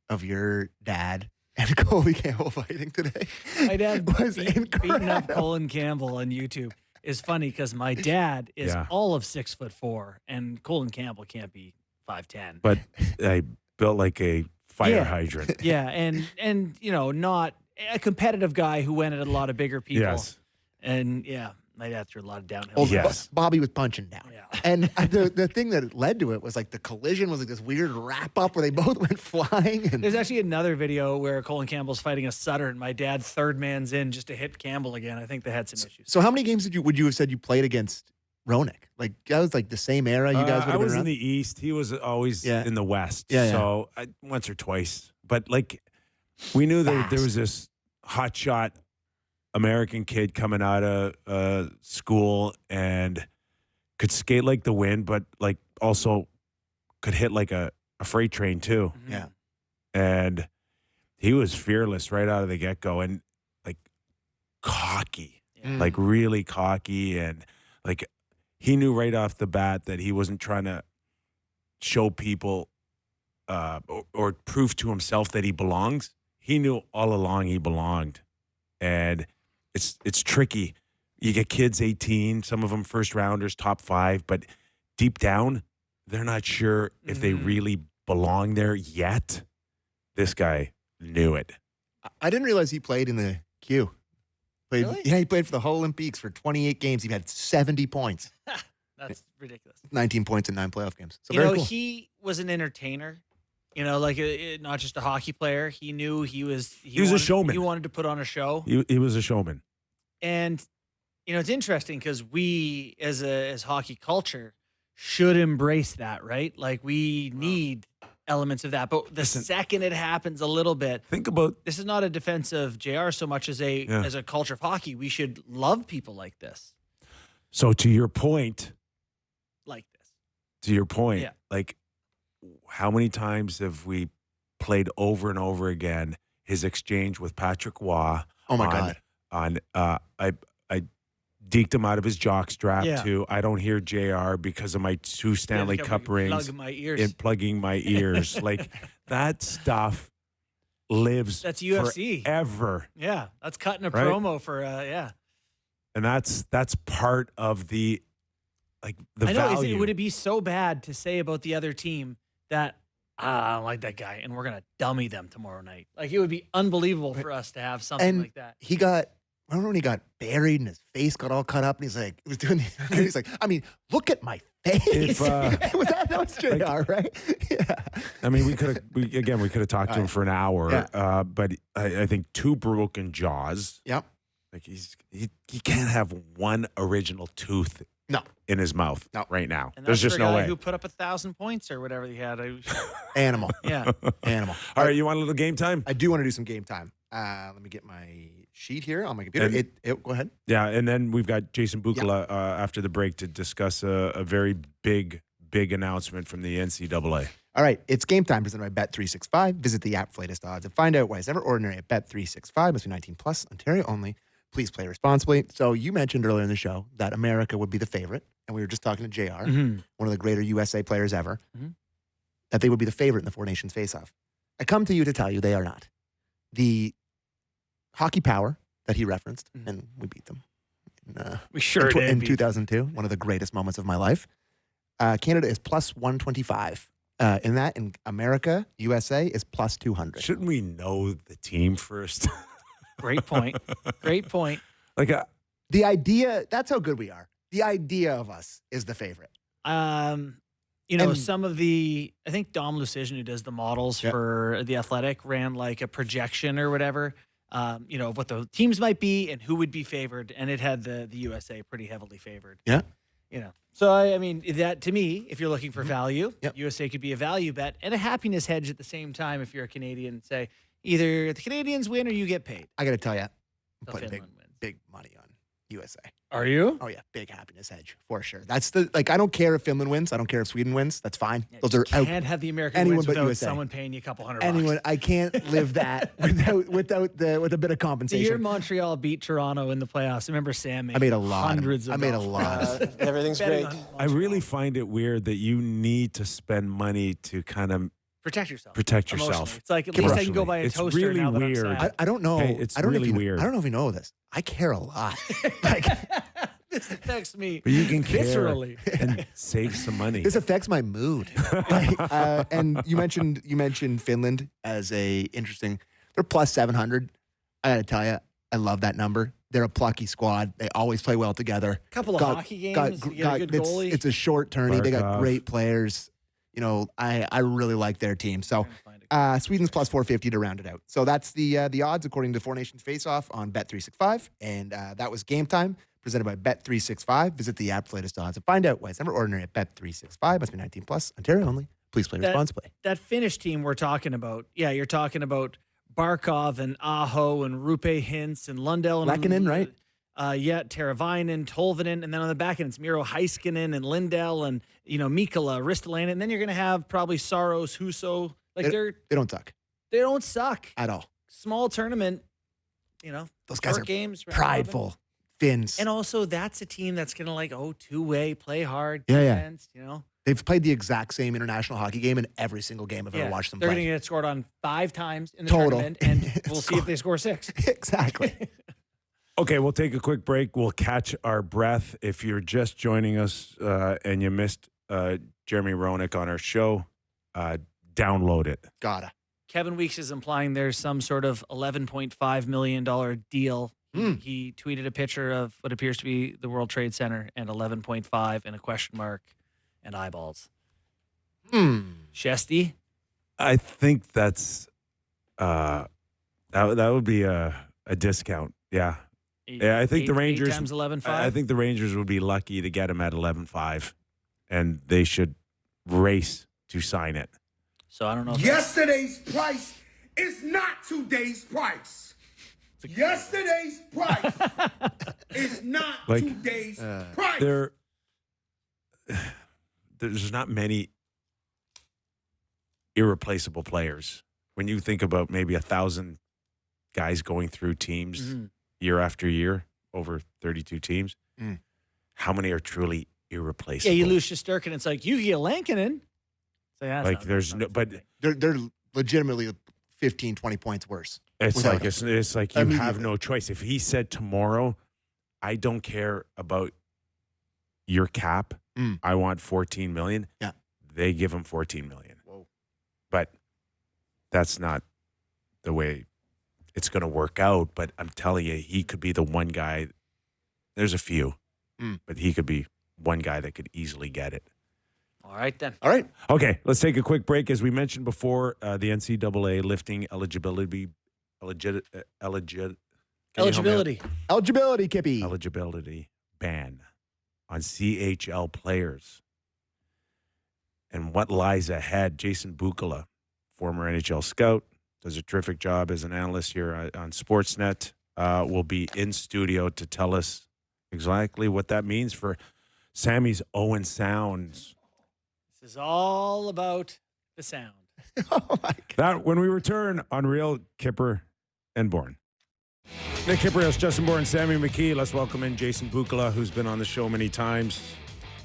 of your dad and Coley Campbell fighting today. My dad was beating up incredible. Colin Campbell on YouTube is funny because my dad is Yeah. all of 6'4", and Colin Campbell can't be 5'10". But I built like a fire Yeah. hydrant. Yeah, and you know, not a competitive guy who went at a lot of bigger people. Yes. And yeah, my dad threw a lot of downhill. Old Yes. Bobby was punching down. Yeah. And the thing that led to it was like the collision was like this weird wrap up where they both went flying. And There's actually another video where Colin Campbell's fighting a Sutter, and my dad third man's in just to hit Campbell again. I think they had some issues. so how many games would you have said you played against Roenick? Like that was like the same era you guys would I have been was in around? the East. He was always Yeah. in the West. Yeah, yeah. So once or twice. But like we knew that there was this hotshot American kid coming out of school and could skate like the wind, but like also could hit like a freight train too. Yeah. And he was fearless right out of the get-go and like cocky, like really cocky. And like he knew right off the bat that he wasn't trying to show people or prove to himself that he belongs. He knew all along he belonged. And it's tricky. You get kids 18, some of them first rounders, top 5, but deep down, they're not sure if they really belong there yet. This guy knew it. I didn't realize he played in the Q. Really? Yeah, he played for the Hull Olympiques for 28 games. He had 70 points, That's ridiculous. 19 points in 9 playoff games. So You very know, cool. he was an entertainer. You know, like not just a hockey player. He knew he was He was a showman. He wanted to put on a show. He was a showman. And you know, it's interesting because we, as hockey culture, should embrace that, right? Like we need elements of that. But the second it happens a little bit, Think about this is not a defense of JR so much as a culture of hockey. We should love people like this, so to your point, like this. Yeah. like how many times have we played over and over again his exchange with Patrick Waugh? Oh my God. On I deked him out of his jockstrap Yeah. to I don't hear JR because of my 2 Stanley Cup rings Plug my ears. and plugging my ears. Like that stuff lives That's UFC. forever. Yeah, that's cutting a Right? promo for yeah. And that's part of the I know. value. Would it be so bad to say about the other team that I don't like that guy and we're gonna dummy them tomorrow night? Like it would be unbelievable for us to have something And like that. he got, I remember when he got buried and his face got all cut up and he's like, he was doing he's like, I mean, look at my face. If, that was JR, right? Yeah. I mean, we could have talked to him for an hour, Yeah. but I think 2 broken jaws. Yep. Like he can't have one original tooth No. in his mouth No. right now. And There's that's just for a no guy way. who put up 1,000 points or whatever he had. Animal. Yeah. Animal. All right, you want a little game time? I do want to do some game time. Let me get my sheet here on my computer. And- Go ahead. Yeah, and then we've got Jason Bukala after the break to discuss a very big announcement from the NCAA. All right, it's game time presented by Bet365. Visit the app for latest odds and find out why it's never ordinary at Bet365. Must be 19 plus, Ontario only. Please play responsibly. So you mentioned earlier in the show that America would be the favorite, and we were just talking to JR, one of the greater USA players ever, that they would be the favorite in the Four Nations face-off. I come to you to tell you they are not. The hockey power that he referenced, and we beat them. We sure did. In 2002, one of the greatest moments of my life. Canada is plus 125. In America, USA is plus 200. Shouldn't we know the team first? Great point. Great point. Like the idea, that's how good we are. The idea of us is the favorite. Some of the, I think Dom Lucian, who does the models for The Athletic, ran like a projection or whatever, of what the teams might be and who would be favored. And it had the USA pretty heavily favored. Yeah. So, I mean, that to me, if you're looking for value, USA could be a value bet and a happiness hedge at the same time if you're a Canadian. Say, either the Canadians win or you get paid. I got to tell you, I'm So putting Finland wins. big money on USA. Are you? Oh, yeah. Big happiness hedge for sure. That's I don't care if Finland wins. I don't care if Sweden wins. That's fine. Yeah, Those you are out. can't have the American anyone wins but without USA. someone paying you a couple $100. Anyone, I can't live that with a bit of The compensation. year Montreal beat Toronto in the playoffs, I remember Sam made I made a lot. hundreds of I made a dollars. lot. Everything's Betting great. on I Montreal. really find it weird that you need to spend money to kind of Protect yourself. Emotionally. It's like at least I can go Emotionally. buy a It's toaster really now that weird. I'm sad. I don't know. Hey, it's I don't know really if you, weird. I don't know if you know this. I care a lot. Like, This affects me But you can care viscerally. and save some money. this affects my mood. And you mentioned Finland as a interesting. They're plus 700. I got to tell you, I love that number. They're a plucky squad. They always play well together. Couple of hockey games, you get a good goalie. It's a short tourney. They got Barkov. great players. I really like their team. So Sweden's plus 450 to round it out. So that's the odds according to Four Nations Face Off on Bet365. And that was Game Time presented by Bet365. Visit the app for latest odds and find out why it's never ordinary at Bet365. Must be 19 plus. Ontario only. Please play responsibly. That Finnish team we're talking about, you're talking about Barkov and Aho and Rupe Hintz and Lundell and Lehkonen, right? Teravainen, Tolvanen, and then on the back end it's Miro Heiskanen and Lindell and Mikkola, Ristolainen, and then you're gonna have probably Saros, Huso. Like They don't suck they don't suck at all. Small tournament, Those guys short are games, round robin. prideful. Finns. And also that's a team that's gonna two-way, play hard, Yeah, yeah. defense, They've played the exact same international hockey game in every single game I've ever watched them They're play. going to get scored on 5 times in the Total. tournament, and we'll see if they score 6. Exactly. Okay, we'll take a quick break. We'll catch our breath. If you're just joining us and you missed Jeremy Roenick on our show, download it. Gotta. Kevin Weeks is implying there's some sort of $11.5 million deal. He tweeted a picture of what appears to be the World Trade Center and 11.5 and a question mark and eyeballs. Shesty? I think that's that would be a discount. Yeah. Yeah, I think the Rangers 8 times 11.5. I think the Rangers would be lucky to get him at 11.5, and they should race to sign it. So I don't know. If Yesterday's price is not today's price. Yesterday's price is not today's price. There's not many irreplaceable players. When you think about maybe 1,000 guys going through teams year after year, over 32 teams, how many are truly irreplaceable? Yeah, you lose Shesterkin, it's like you get Lankinen. So yeah, Like there's no, but They're legitimately 15, 20 points worse. it's without like him. it's like you have Immediately. no choice. If he said tomorrow, I don't care about your cap, I want 14 million. Yeah. They give him 14 million. Whoa. But that's not the way it's going to work out. But I'm telling you, he could be the one guy. There's a few, but he could be one guy that could easily get it. All right, then. All right. Okay, let's take a quick break. As we mentioned before, the NCAA lifting eligibility, Eligibility, Kippy. eligibility ban on CHL players. And what lies ahead? Jason Bukala, former NHL scout, does a terrific job as an analyst here on Sportsnet, will be in studio to tell us exactly what that means for Sammy's Owen Sounds. This is all about the sound. Oh, my God. That when we return on Real Kyper and Bourne. Nick Kypreos, Justin Bourne, Sammy McKee. Let's welcome in Jason Bukala, who's been on the show many times.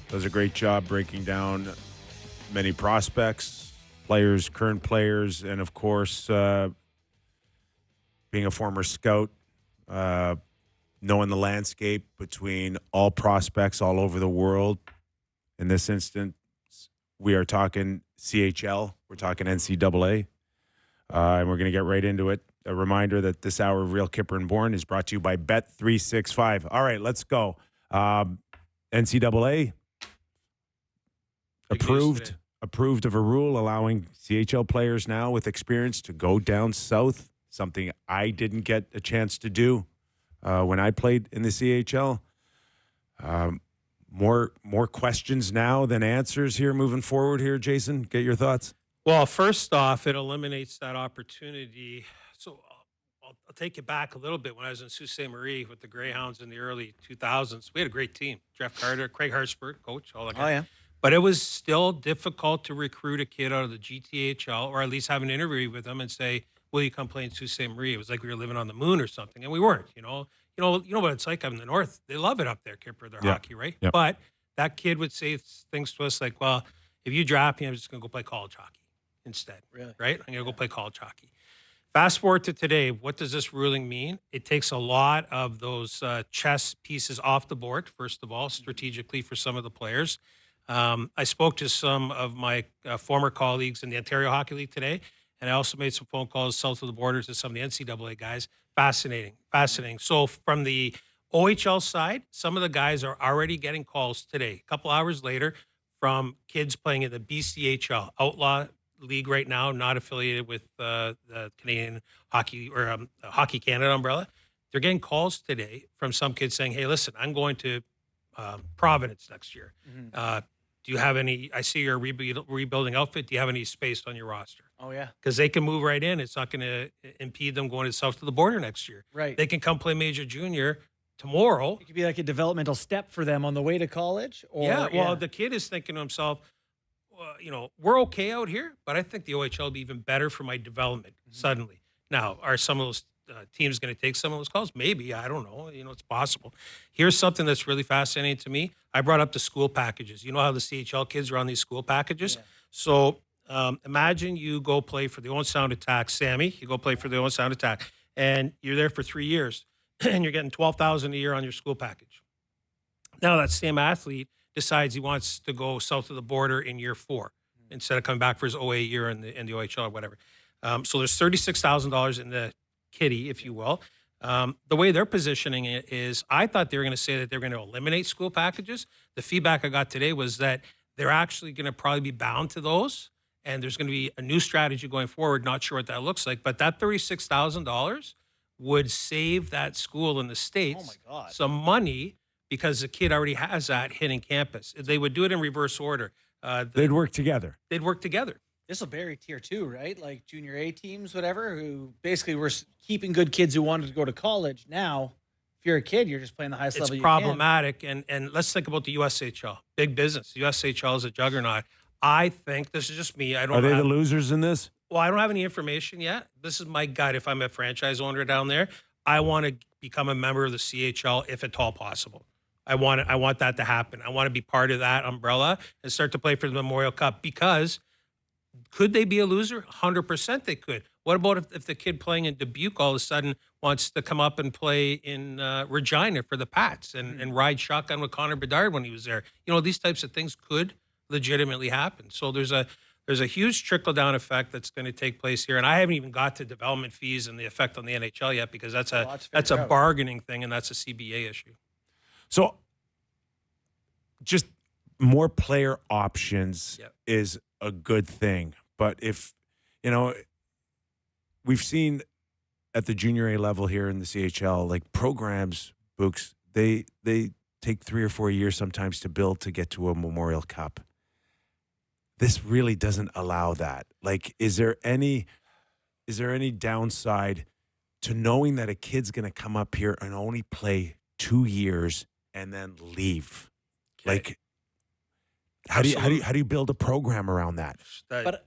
Does a great job breaking down many prospects, players, current players, and of course, being a former scout, knowing the landscape between all prospects all over the world. In this instance, we are talking CHL. We're talking NCAA. And we're going to get right into it. A reminder that this hour of Real Kyper and Bourne is brought to you by Bet365. All right, let's go. NCAA approved of a rule allowing CHL players now with experience to go down south, something I didn't get a chance to do when I played in the CHL. More questions now than answers here moving forward here, Jason. Get your thoughts. Well, first off, it eliminates that opportunity. So I'll take you back a little bit. When I was in Sault Ste. Marie with the Greyhounds in the early 2000s, we had a great team. Jeff Carter, Craig Hartsburg, coach, all that guy. Oh, yeah. But it was still difficult to recruit a kid out of the GTHL, or at least have an interview with them and say, will you come play in Sault Ste. Marie? It was like we were living on the moon or something, and we weren't, You know what it's like up in the north. They love it up there, Kyper, their hockey, right? Yep. But that kid would say things to us like, well, if you draft me, I'm just going to go play college hockey instead. Really? Right? I'm going to go play college hockey. Fast forward to today, what does this ruling mean? It takes a lot of those chess pieces off the board, first of all, strategically for some of the players. I spoke to some of my former colleagues in the Ontario Hockey League today, and I also made some phone calls south of the border to some of the NCAA guys. Fascinating. So from the OHL side, some of the guys are already getting calls today, a couple hours later, from kids playing in the BCHL, Outlaw League right now, not affiliated with the Canadian Hockey or Hockey Canada umbrella. They're getting calls today from some kids saying, hey, listen, I'm going to Providence next year. Mm-hmm. Do you have any, I see you're a rebuilding outfit. Do you have any space on your roster? Oh, yeah. Because they can move right in. It's not going to impede them going south to the border next year. Right. They can come play Major Junior tomorrow. It could be like a developmental step for them on the way to college. Or, the kid is thinking to himself, we're okay out here, but I think the OHL will be even better for my development suddenly. Now, are some of those teams going to take some of those calls? Maybe. I don't know. It's possible. Here's something that's really fascinating to me. I brought up the school packages. You know how the CHL kids are on these school packages? Yeah. So imagine you go play for the Owen Sound Attack, Sammy. You go play for the Owen Sound Attack, and you're there for 3 years, and you're getting $12,000 a year on your school package. Now that same athlete decides he wants to go south of the border in year 4 instead of coming back for his OA year in the OHL or whatever. So there's $36,000 in the kitty, if you will. The way they're positioning it is, I thought they were going to say that they're going to eliminate school packages. The feedback I got today was that they're actually going to probably be bound to those, and there's going to be a new strategy going forward. Not sure what that looks like, but that $36,000 would save that school in the States some money because the kid already has that hitting campus. They would do it in reverse order. They'd work together. This will bury tier 2, right? Like junior A teams, whatever, who basically were keeping good kids who wanted to go to college. Now, if you're a kid, you're just playing the highest level you can. It's problematic. And let's think about the USHL. Big business. The USHL is a juggernaut. I think, this is just me. Are they the losers in this? Well, I don't have any information yet. This is my gut. If I'm a franchise owner down there, I want to become a member of the CHL if at all possible. I want that to happen. I want to be part of that umbrella and start to play for the Memorial Cup, because could they be a loser? 100% they could. What about if the kid playing in Dubuque all of a sudden wants to come up and play in Regina for the Pats and ride shotgun with Connor Bedard when he was there? These types of things could legitimately happen. So there's a huge trickle-down effect that's going to take place here. And I haven't even got to development fees and the effect on the NHL yet, because that's a bargaining thing, and that's a CBA issue. So just more player options is a good thing. But if, we've seen at the junior A level here in the CHL, like programs, Books, they take 3 or 4 years sometimes to build to get to a Memorial Cup. This really doesn't allow that. Like, is there any downside to knowing that a kid's going to come up here and only play 2 years and then leave? Okay. Like, how do you build a program around that? But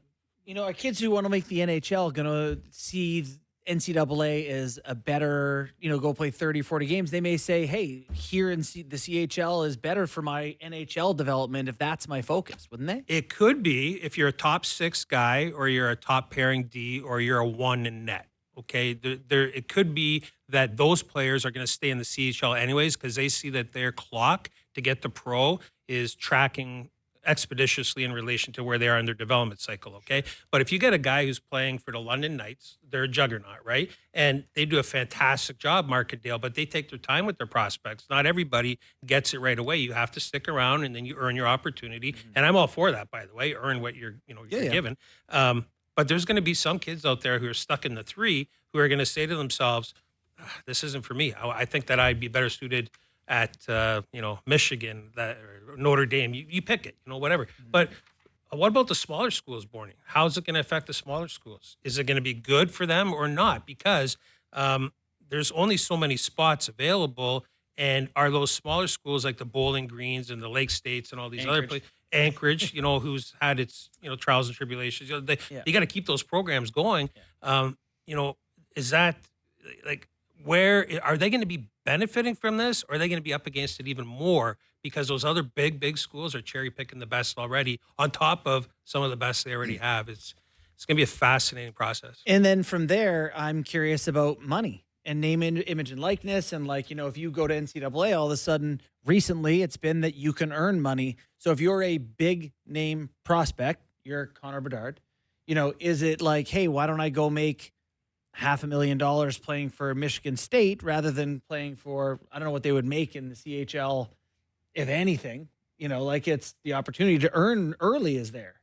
our kids who want to make the NHL going to see NCAA as a better, go play 30, 40 games. They may say, hey, here in the CHL is better for my NHL development if that's my focus, wouldn't they? It could be if you're a top 6 guy, or you're a top pairing D, or you're a 1 in net. Okay, it could be that those players are going to stay in the CHL anyways because they see that their clock to get to pro is tracking expeditiously in relation to where they are in their development cycle, okay? But if you get a guy who's playing for the London Knights, they're a juggernaut, right? And they do a fantastic job, Marketdale, but they take their time with their prospects. Not everybody gets it right away. You have to stick around and then you earn your opportunity. And I'm all for that, by the way, earn what you're given. But there's going to be some kids out there who are stuck in the 3 who are going to say to themselves, this isn't for me. I think that I'd be better suited at Michigan, or Notre Dame. You pick it, whatever. But what about the smaller schools, Bourne? How's it going to affect the smaller schools? Is it going to be good for them or not? Because there's only so many spots available, and are those smaller schools like the Bowling Greens and the Lake States and all these other places, Anchorage, who's had its trials and tribulations. You got to keep those programs going. Is that like, where are they going to be benefiting from this, or are they going to be up against it even more because those other big schools are cherry picking the best already on top of some of the best they already have? It's going to be a fascinating process. And then from there, I'm curious about money and name, image, and likeness. And if you go to NCAA, all of a sudden, recently, it's been that you can earn money. So if you're a big name prospect, you're Connor Bedard, is it like, hey, why don't I go make $500,000 playing for Michigan State rather than playing for, I don't know what they would make in the CHL, if anything, it's the opportunity to earn early is there.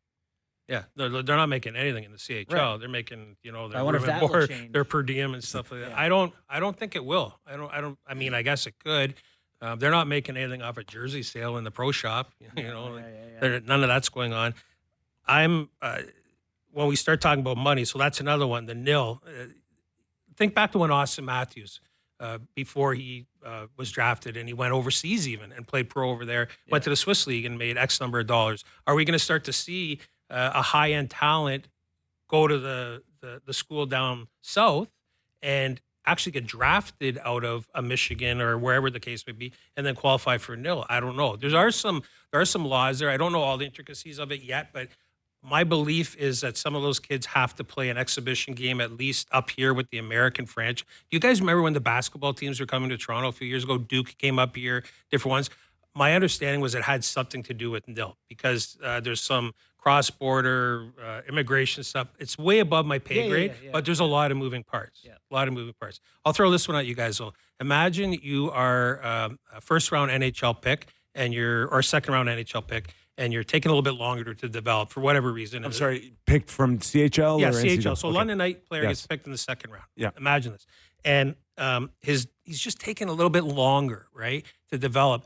Yeah, they're not making anything in the CHL. Right. They're making, their room and board, their per diem and stuff like that. Yeah. I don't think it will. I mean, I guess it could. They're not making anything off a jersey sale in the pro shop. None of that's going on. When we start talking about money, so that's another one, the nil. Think back to when Auston Matthews, before he was drafted and he went overseas even and played pro over there, went to the Swiss League and made X number of dollars. Are we going to start to see a high-end talent go to the school down south and actually get drafted out of a Michigan or wherever the case may be and then qualify for nil? I don't know. There are some laws there. I don't know all the intricacies of it yet, but my belief is that some of those kids have to play an exhibition game at least up here with the American franchise. Do you guys remember when the basketball teams were coming to Toronto a few years ago? Duke came up here, different ones. My understanding was it had something to do with nil because there's some cross-border immigration stuff. It's way above my pay grade, but there's a lot of moving parts. Yeah. A lot of moving parts. I'll throw this one at you guys, though. Imagine you are a first-round NHL pick or second-round NHL pick, and you're taking a little bit longer to develop for whatever reason. I'm sorry, picked from CHL? Yeah, or CHL. NCAA? So London Knight player gets picked in the second round. Yeah. Imagine this. And he's just taking a little bit longer, right, to develop.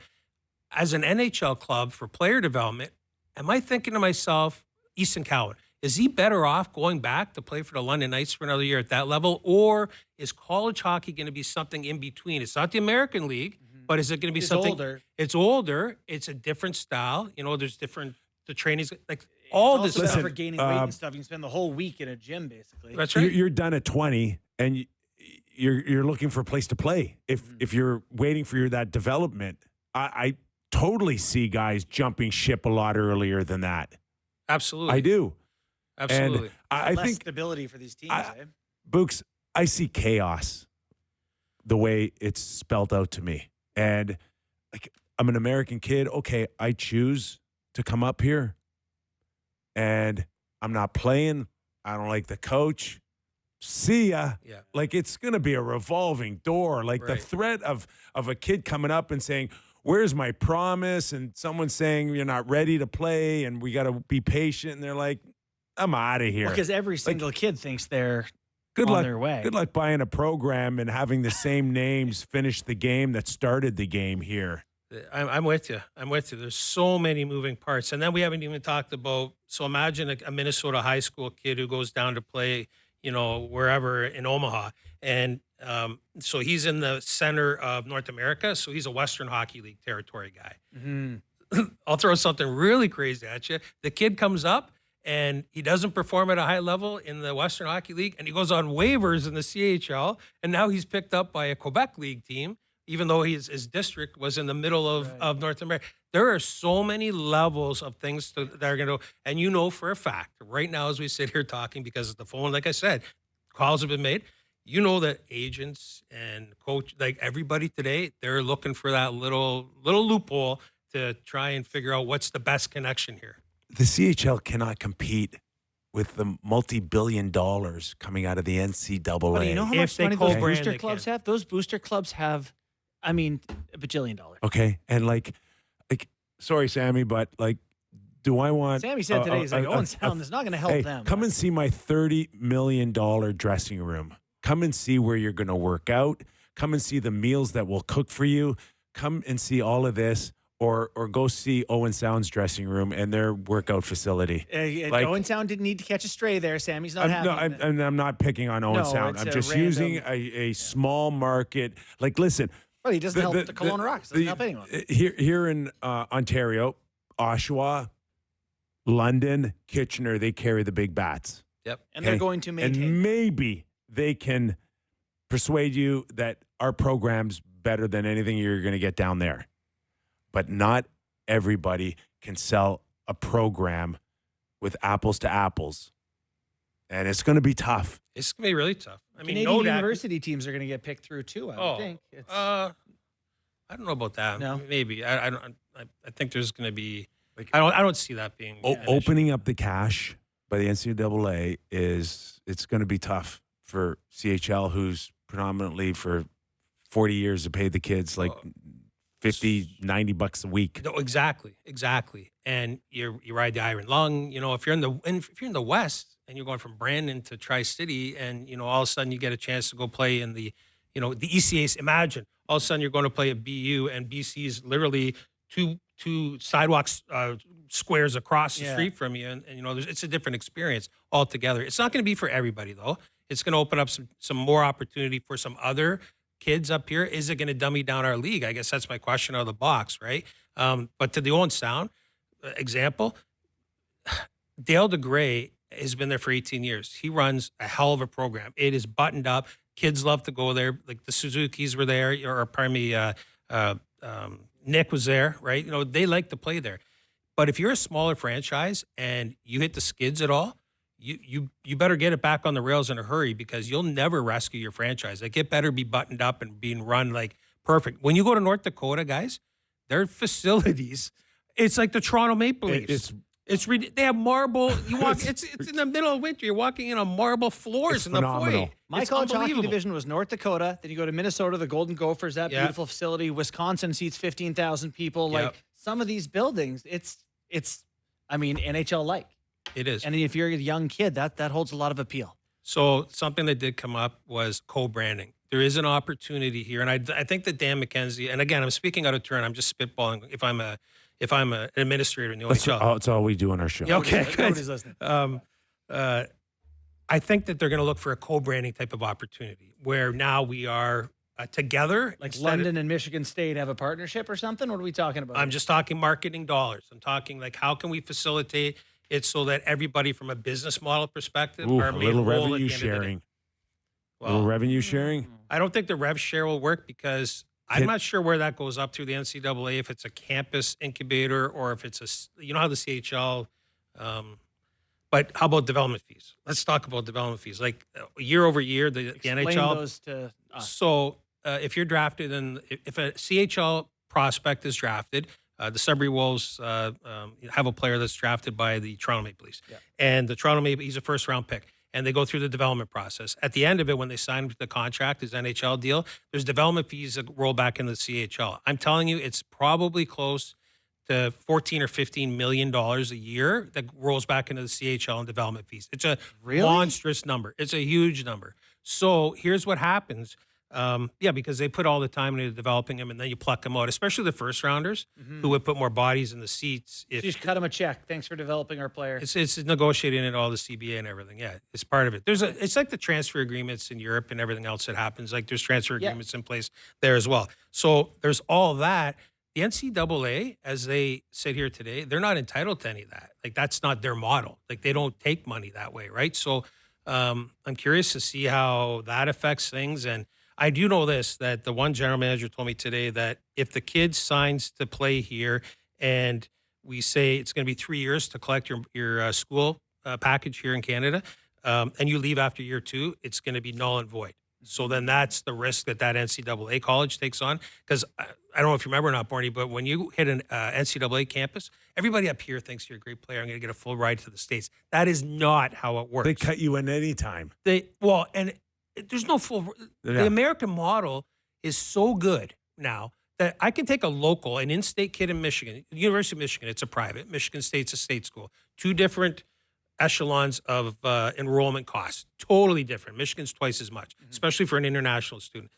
As an NHL club for player development, am I thinking to myself, Easton Cowan, is he better off going back to play for the London Knights for another year at that level? Or is college hockey going to be something in between? It's not the American League, but is it going to be something older? It's older. It's a different style. There's different, the training's like all this stuff. stuff. For gaining weight and stuff, you can spend the whole week in a gym, basically. That's right. You're done at 20, and you're looking for a place to play. If you're waiting for that development, I totally see guys jumping ship a lot earlier than that. Absolutely. I do. Absolutely. And I think stability for these teams. Books, I see chaos the way it's spelled out to me. And I'm an American kid. Okay, I choose to come up here and I'm not playing. I don't like the coach. See ya. Yeah. It's going to be a revolving door. The threat of a kid coming up and saying, where's my promise? And someone saying you're not ready to play and we got to be patient. And they're like, I'm out of here. Because every single kid thinks they're good on luck, their way. Good luck buying a program and having the same names finish the game that started the game here. I'm with you. There's so many moving parts. And then we haven't even talked about, so imagine a Minnesota high school kid who goes down to play, wherever in Omaha. And so he's in the center of North America. So he's a Western Hockey League territory guy. Mm-hmm. I'll throw something really crazy at you. The kid comes up and he doesn't perform at a high level in the Western Hockey League, and he goes on waivers in the CHL, and now he's picked up by a Quebec League team, even though his district was in the middle of North America. There are so many levels of things that are going to, and for a fact, right now as we sit here talking, because the phone, like I said, calls have been made, you know that agents and coach, like everybody today, they're looking for that little loophole to try and figure out what's the best connection here. The CHL cannot compete with the multi-billion dollars coming out of the NCAA. But you know how If much they money those co-brand, booster they clubs can. have? Those booster clubs have, I mean, $1 bajillion. Okay, and like, sorry, Sammy, but like, do I want? Sammy said today, he's like, Owen Sound is not going to help them. Come and see my $30 million dressing room. Come and see where you're going to work out. Come and see the meals that we'll cook for you. Come and see all of this. Or go see Owen Sound's dressing room and their workout facility. Like, Owen Sound didn't need to catch a stray there. Sammy's not happy. I'm not picking on Owen No, Sound. it's I'm a just random- using a small market. Like, listen. Well, he doesn't help the Kelowna Rocks. Doesn't help anyone. Here in Ontario, Oshawa, London, Kitchener, they carry the big bats. Yep. And they're going to maintain. And maybe they can persuade you that our program's better than anything you're going to get down there. But not everybody can sell a program with apples to apples. And it's going to be tough. It's going to be really tough. I mean, Canadian no university teams are going to get picked through too, I would think. I don't know about that. No? Maybe. I think there's going to be. I don't see that being an issue. Opening up the cash by the NCAA it's going to be tough for CHL, who's predominantly for 40 years have paid the kids like $50, $90 a week. No, exactly. And you ride the iron lung. You know, if you're in the West and you're going from Brandon to Tri-City, and you know all of a sudden you get a chance to go play in the ECAs. Imagine all of a sudden you're going to play at BU, and BC is literally two sidewalks squares across the street from you, and you know it's a different experience altogether. It's not going to be for everybody though. It's going to open up some more opportunity for some other kids up here. Is it going to dummy down our league? I guess that's my question out of the box, right? But to the Owen Sound example, Dale DeGray has been there for 18 years. He runs a hell of a program. It is buttoned up. Kids love to go there. Like the Suzukis were there, or pardon me, Nick was there, right? You know, they like to play there. But if you're a smaller franchise and you hit the skids at all, you better get it back on the rails in a hurry, because you'll never rescue your franchise. Like, it better be buttoned up and being run like perfect. When you go to North Dakota, guys, their facilities, it's like the Toronto Maple Leafs. They have marble. You walk. It's in the middle of winter. You're walking in on marble floors in the foyer. My college hockey division was North Dakota. Then you go to Minnesota, the Golden Gophers, that beautiful facility. Wisconsin seats 15,000 people. Like some of these buildings, it's I mean, NHL-like. It is. And if you're a young kid, that holds a lot of appeal. So something that did come up was co-branding. There is an opportunity here, and I think that Dan McKenzie, and again, I'm speaking out of turn. I'm just spitballing. If I'm an administrator in the OHL, that's all we do on our show. Okay, nobody's listening. I think that they're going to look for a co-branding type of opportunity where now we are together. Like London and Michigan State have a partnership or something? What are we talking about? I'm just talking marketing dollars. I'm talking like how can we facilitate it so that everybody from a business model perspective are a made little whole at the revenue end of the day. sharing. Little revenue sharing. I don't think the rev share will work because I'm not sure where that goes up through the NCAA, if it's a campus incubator or if it's you know how the CHL, but how about development fees? Let's talk about development fees. Like year over year, the Explain NHL. those to us. So if you're drafted and if a CHL prospect is drafted, the Sudbury Wolves have a player that's drafted by the Toronto Maple Leafs. Yeah. And the Toronto Maple, he's a first round pick. And they go through the development process. At the end of it, when they sign the contract, his NHL deal, there's development fees that roll back into the CHL. I'm telling you, it's probably close to $14 or $15 million a year that rolls back into the CHL in development fees. It's a monstrous number. It's a huge number. So here's what happens. Because they put all the time into developing them, and then you pluck them out, especially the first rounders who would put more bodies in the seats. You just cut them a check. Thanks for developing our player. It's negotiating it all, the CBA and everything. Yeah, it's part of it. It's like the transfer agreements in Europe and everything else that happens. Like there's transfer agreements in place there as well. So there's all that. The NCAA, as they sit here today, they're not entitled to any of that. Like that's not their model. Like they don't take money that way, right? So I'm curious to see how that affects things. And I do know this, that the one general manager told me today that if the kid signs to play here and we say it's going to be 3 years to collect your school package here in Canada, and you leave after year 2, it's going to be null and void. So then that's the risk that NCAA college takes on. Because I don't know if you remember or not, Borny, but when you hit an NCAA campus, everybody up here thinks you're a great player. I'm going to get a full ride to the States. That is not how it works. They cut you in any time. And there's no full. Yeah. The American model is so good now that I can take a local, an in-state kid in Michigan, University of Michigan. It's a private. Michigan State's a state school. Two different echelons of enrollment costs. Totally different. Michigan's twice as much, especially for an international student.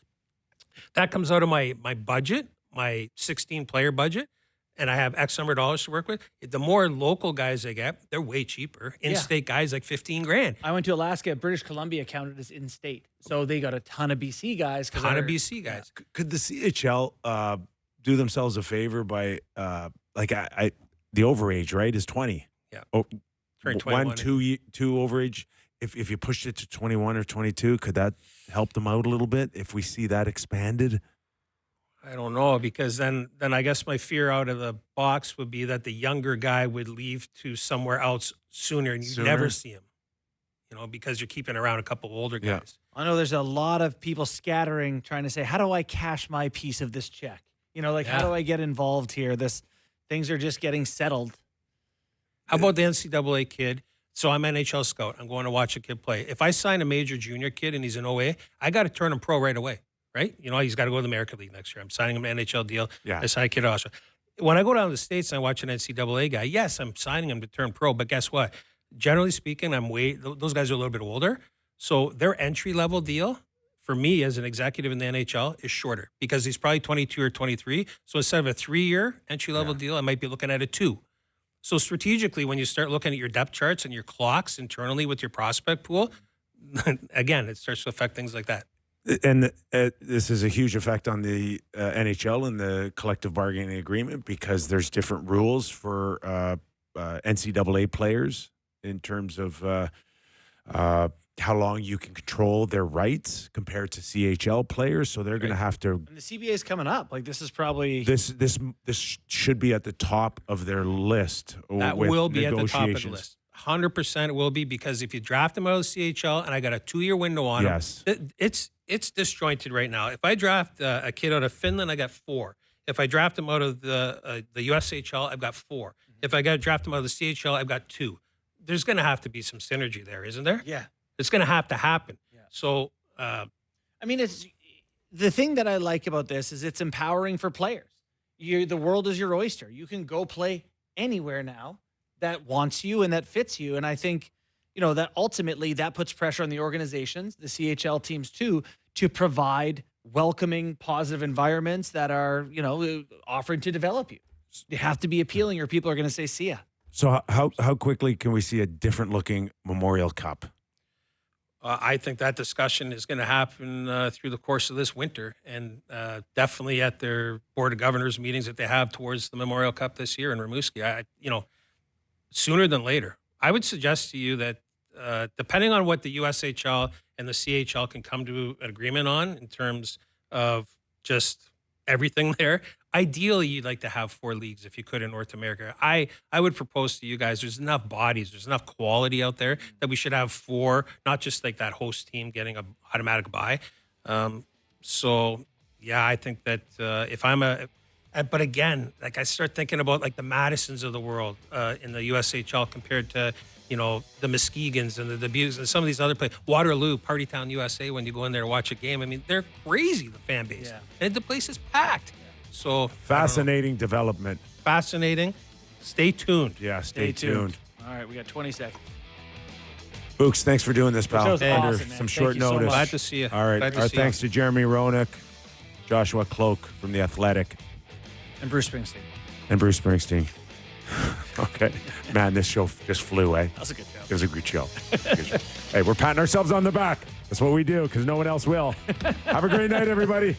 That comes out of my budget, my 16-player budget, and I have X number of dollars to work with. The more local guys I get, they're way cheaper. In-state guys, like $15,000. I went to Alaska. British Columbia counted as in-state. So they got a ton of BC guys. BC guys. Could the CHL do themselves a favor by, the overage, right, is 20? Yeah. Oh, Turn 21. two overage. If you pushed it to 21 or 22, could that help them out a little bit if we see that expanded? I don't know, because then I guess my fear out of the box would be that the younger guy would leave to somewhere else sooner and you never see him, because you're keeping around a couple older guys. I know there's a lot of people scattering trying to say, how do I cash my piece of this check? How do I get involved here? Things are just getting settled. How about the NCAA kid? So I'm NHL scout. I'm going to watch a kid play. If I sign a major junior kid and he's an OA, I got to turn him pro right away, right? He's got to go to the American League next year. I'm signing him an NHL deal. Yeah. I sign a kid to Australia. When I go down to the States and I watch an NCAA guy, yes, I'm signing him to turn pro, but guess what? Generally speaking, those guys are a little bit older. So their entry-level deal for me as an executive in the NHL is shorter because he's probably 22 or 23. So instead of a 3-year entry-level deal, I might be looking at a 2. So strategically, when you start looking at your depth charts and your clocks internally with your prospect pool, again, it starts to affect things like that. And this is a huge effect on the NHL and the collective bargaining agreement because there's different rules for NCAA players in terms of how long you can control their rights compared to CHL players. So they're going to have to. And the CBA is coming up. This is probably this should be at the top of their list. That will be at the top of the list. 100% it will be, because if you draft them out of the CHL and I got a 2-year window on them, it's disjointed right now. If I draft a kid out of Finland, I got 4. If I draft them out of the USHL, I've got 4. If I got to draft them out of the CHL, I've got 2. There's going to have to be some synergy there, isn't there? Yeah. It's going to have to happen. Yeah. So, it's the thing that I like about this is it's empowering for players. The world is your oyster. You can go play anywhere now that wants you and that fits you. And I think, that ultimately that puts pressure on the organizations, the CHL teams too, to provide welcoming, positive environments that are, offering to develop you. You have to be appealing or people are going to say, see ya. So how quickly can we see a different looking Memorial Cup? I think that discussion is going to happen through the course of this winter, and definitely at their Board of Governors meetings that they have towards the Memorial Cup this year in Rimouski. Sooner than later. I would suggest to you that depending on what the USHL and the CHL can come to an agreement on in terms of just everything there, ideally you'd like to have 4 leagues if you could in North America. I would propose to you guys, there's enough bodies, there's enough quality out there that we should have 4, not just like that host team getting an automatic bye. I think that if I'm but again, I start thinking about the Madisons of the world in the USHL compared to, the Muskegans and the Dubuques and some of these other places. Waterloo, Party Town, USA, when you go in there to watch a game, they're crazy, the fan base. Yeah. And the place is packed. So fascinating development. Fascinating. Stay tuned. Yeah, stay tuned. All right, we got 20 seconds. Books, thanks for doing this, pal. Awesome, Under man. some short Thank you notice. so Glad to see you. All right. Our thanks to Jeremy Roenick, Joshua Kloke from The Athletic. And Bruce Springsteen. Okay. Man, this show just flew, eh? That was a good show. It was a good show. Hey, we're patting ourselves on the back. That's what we do because no one else will. Have a great night, everybody.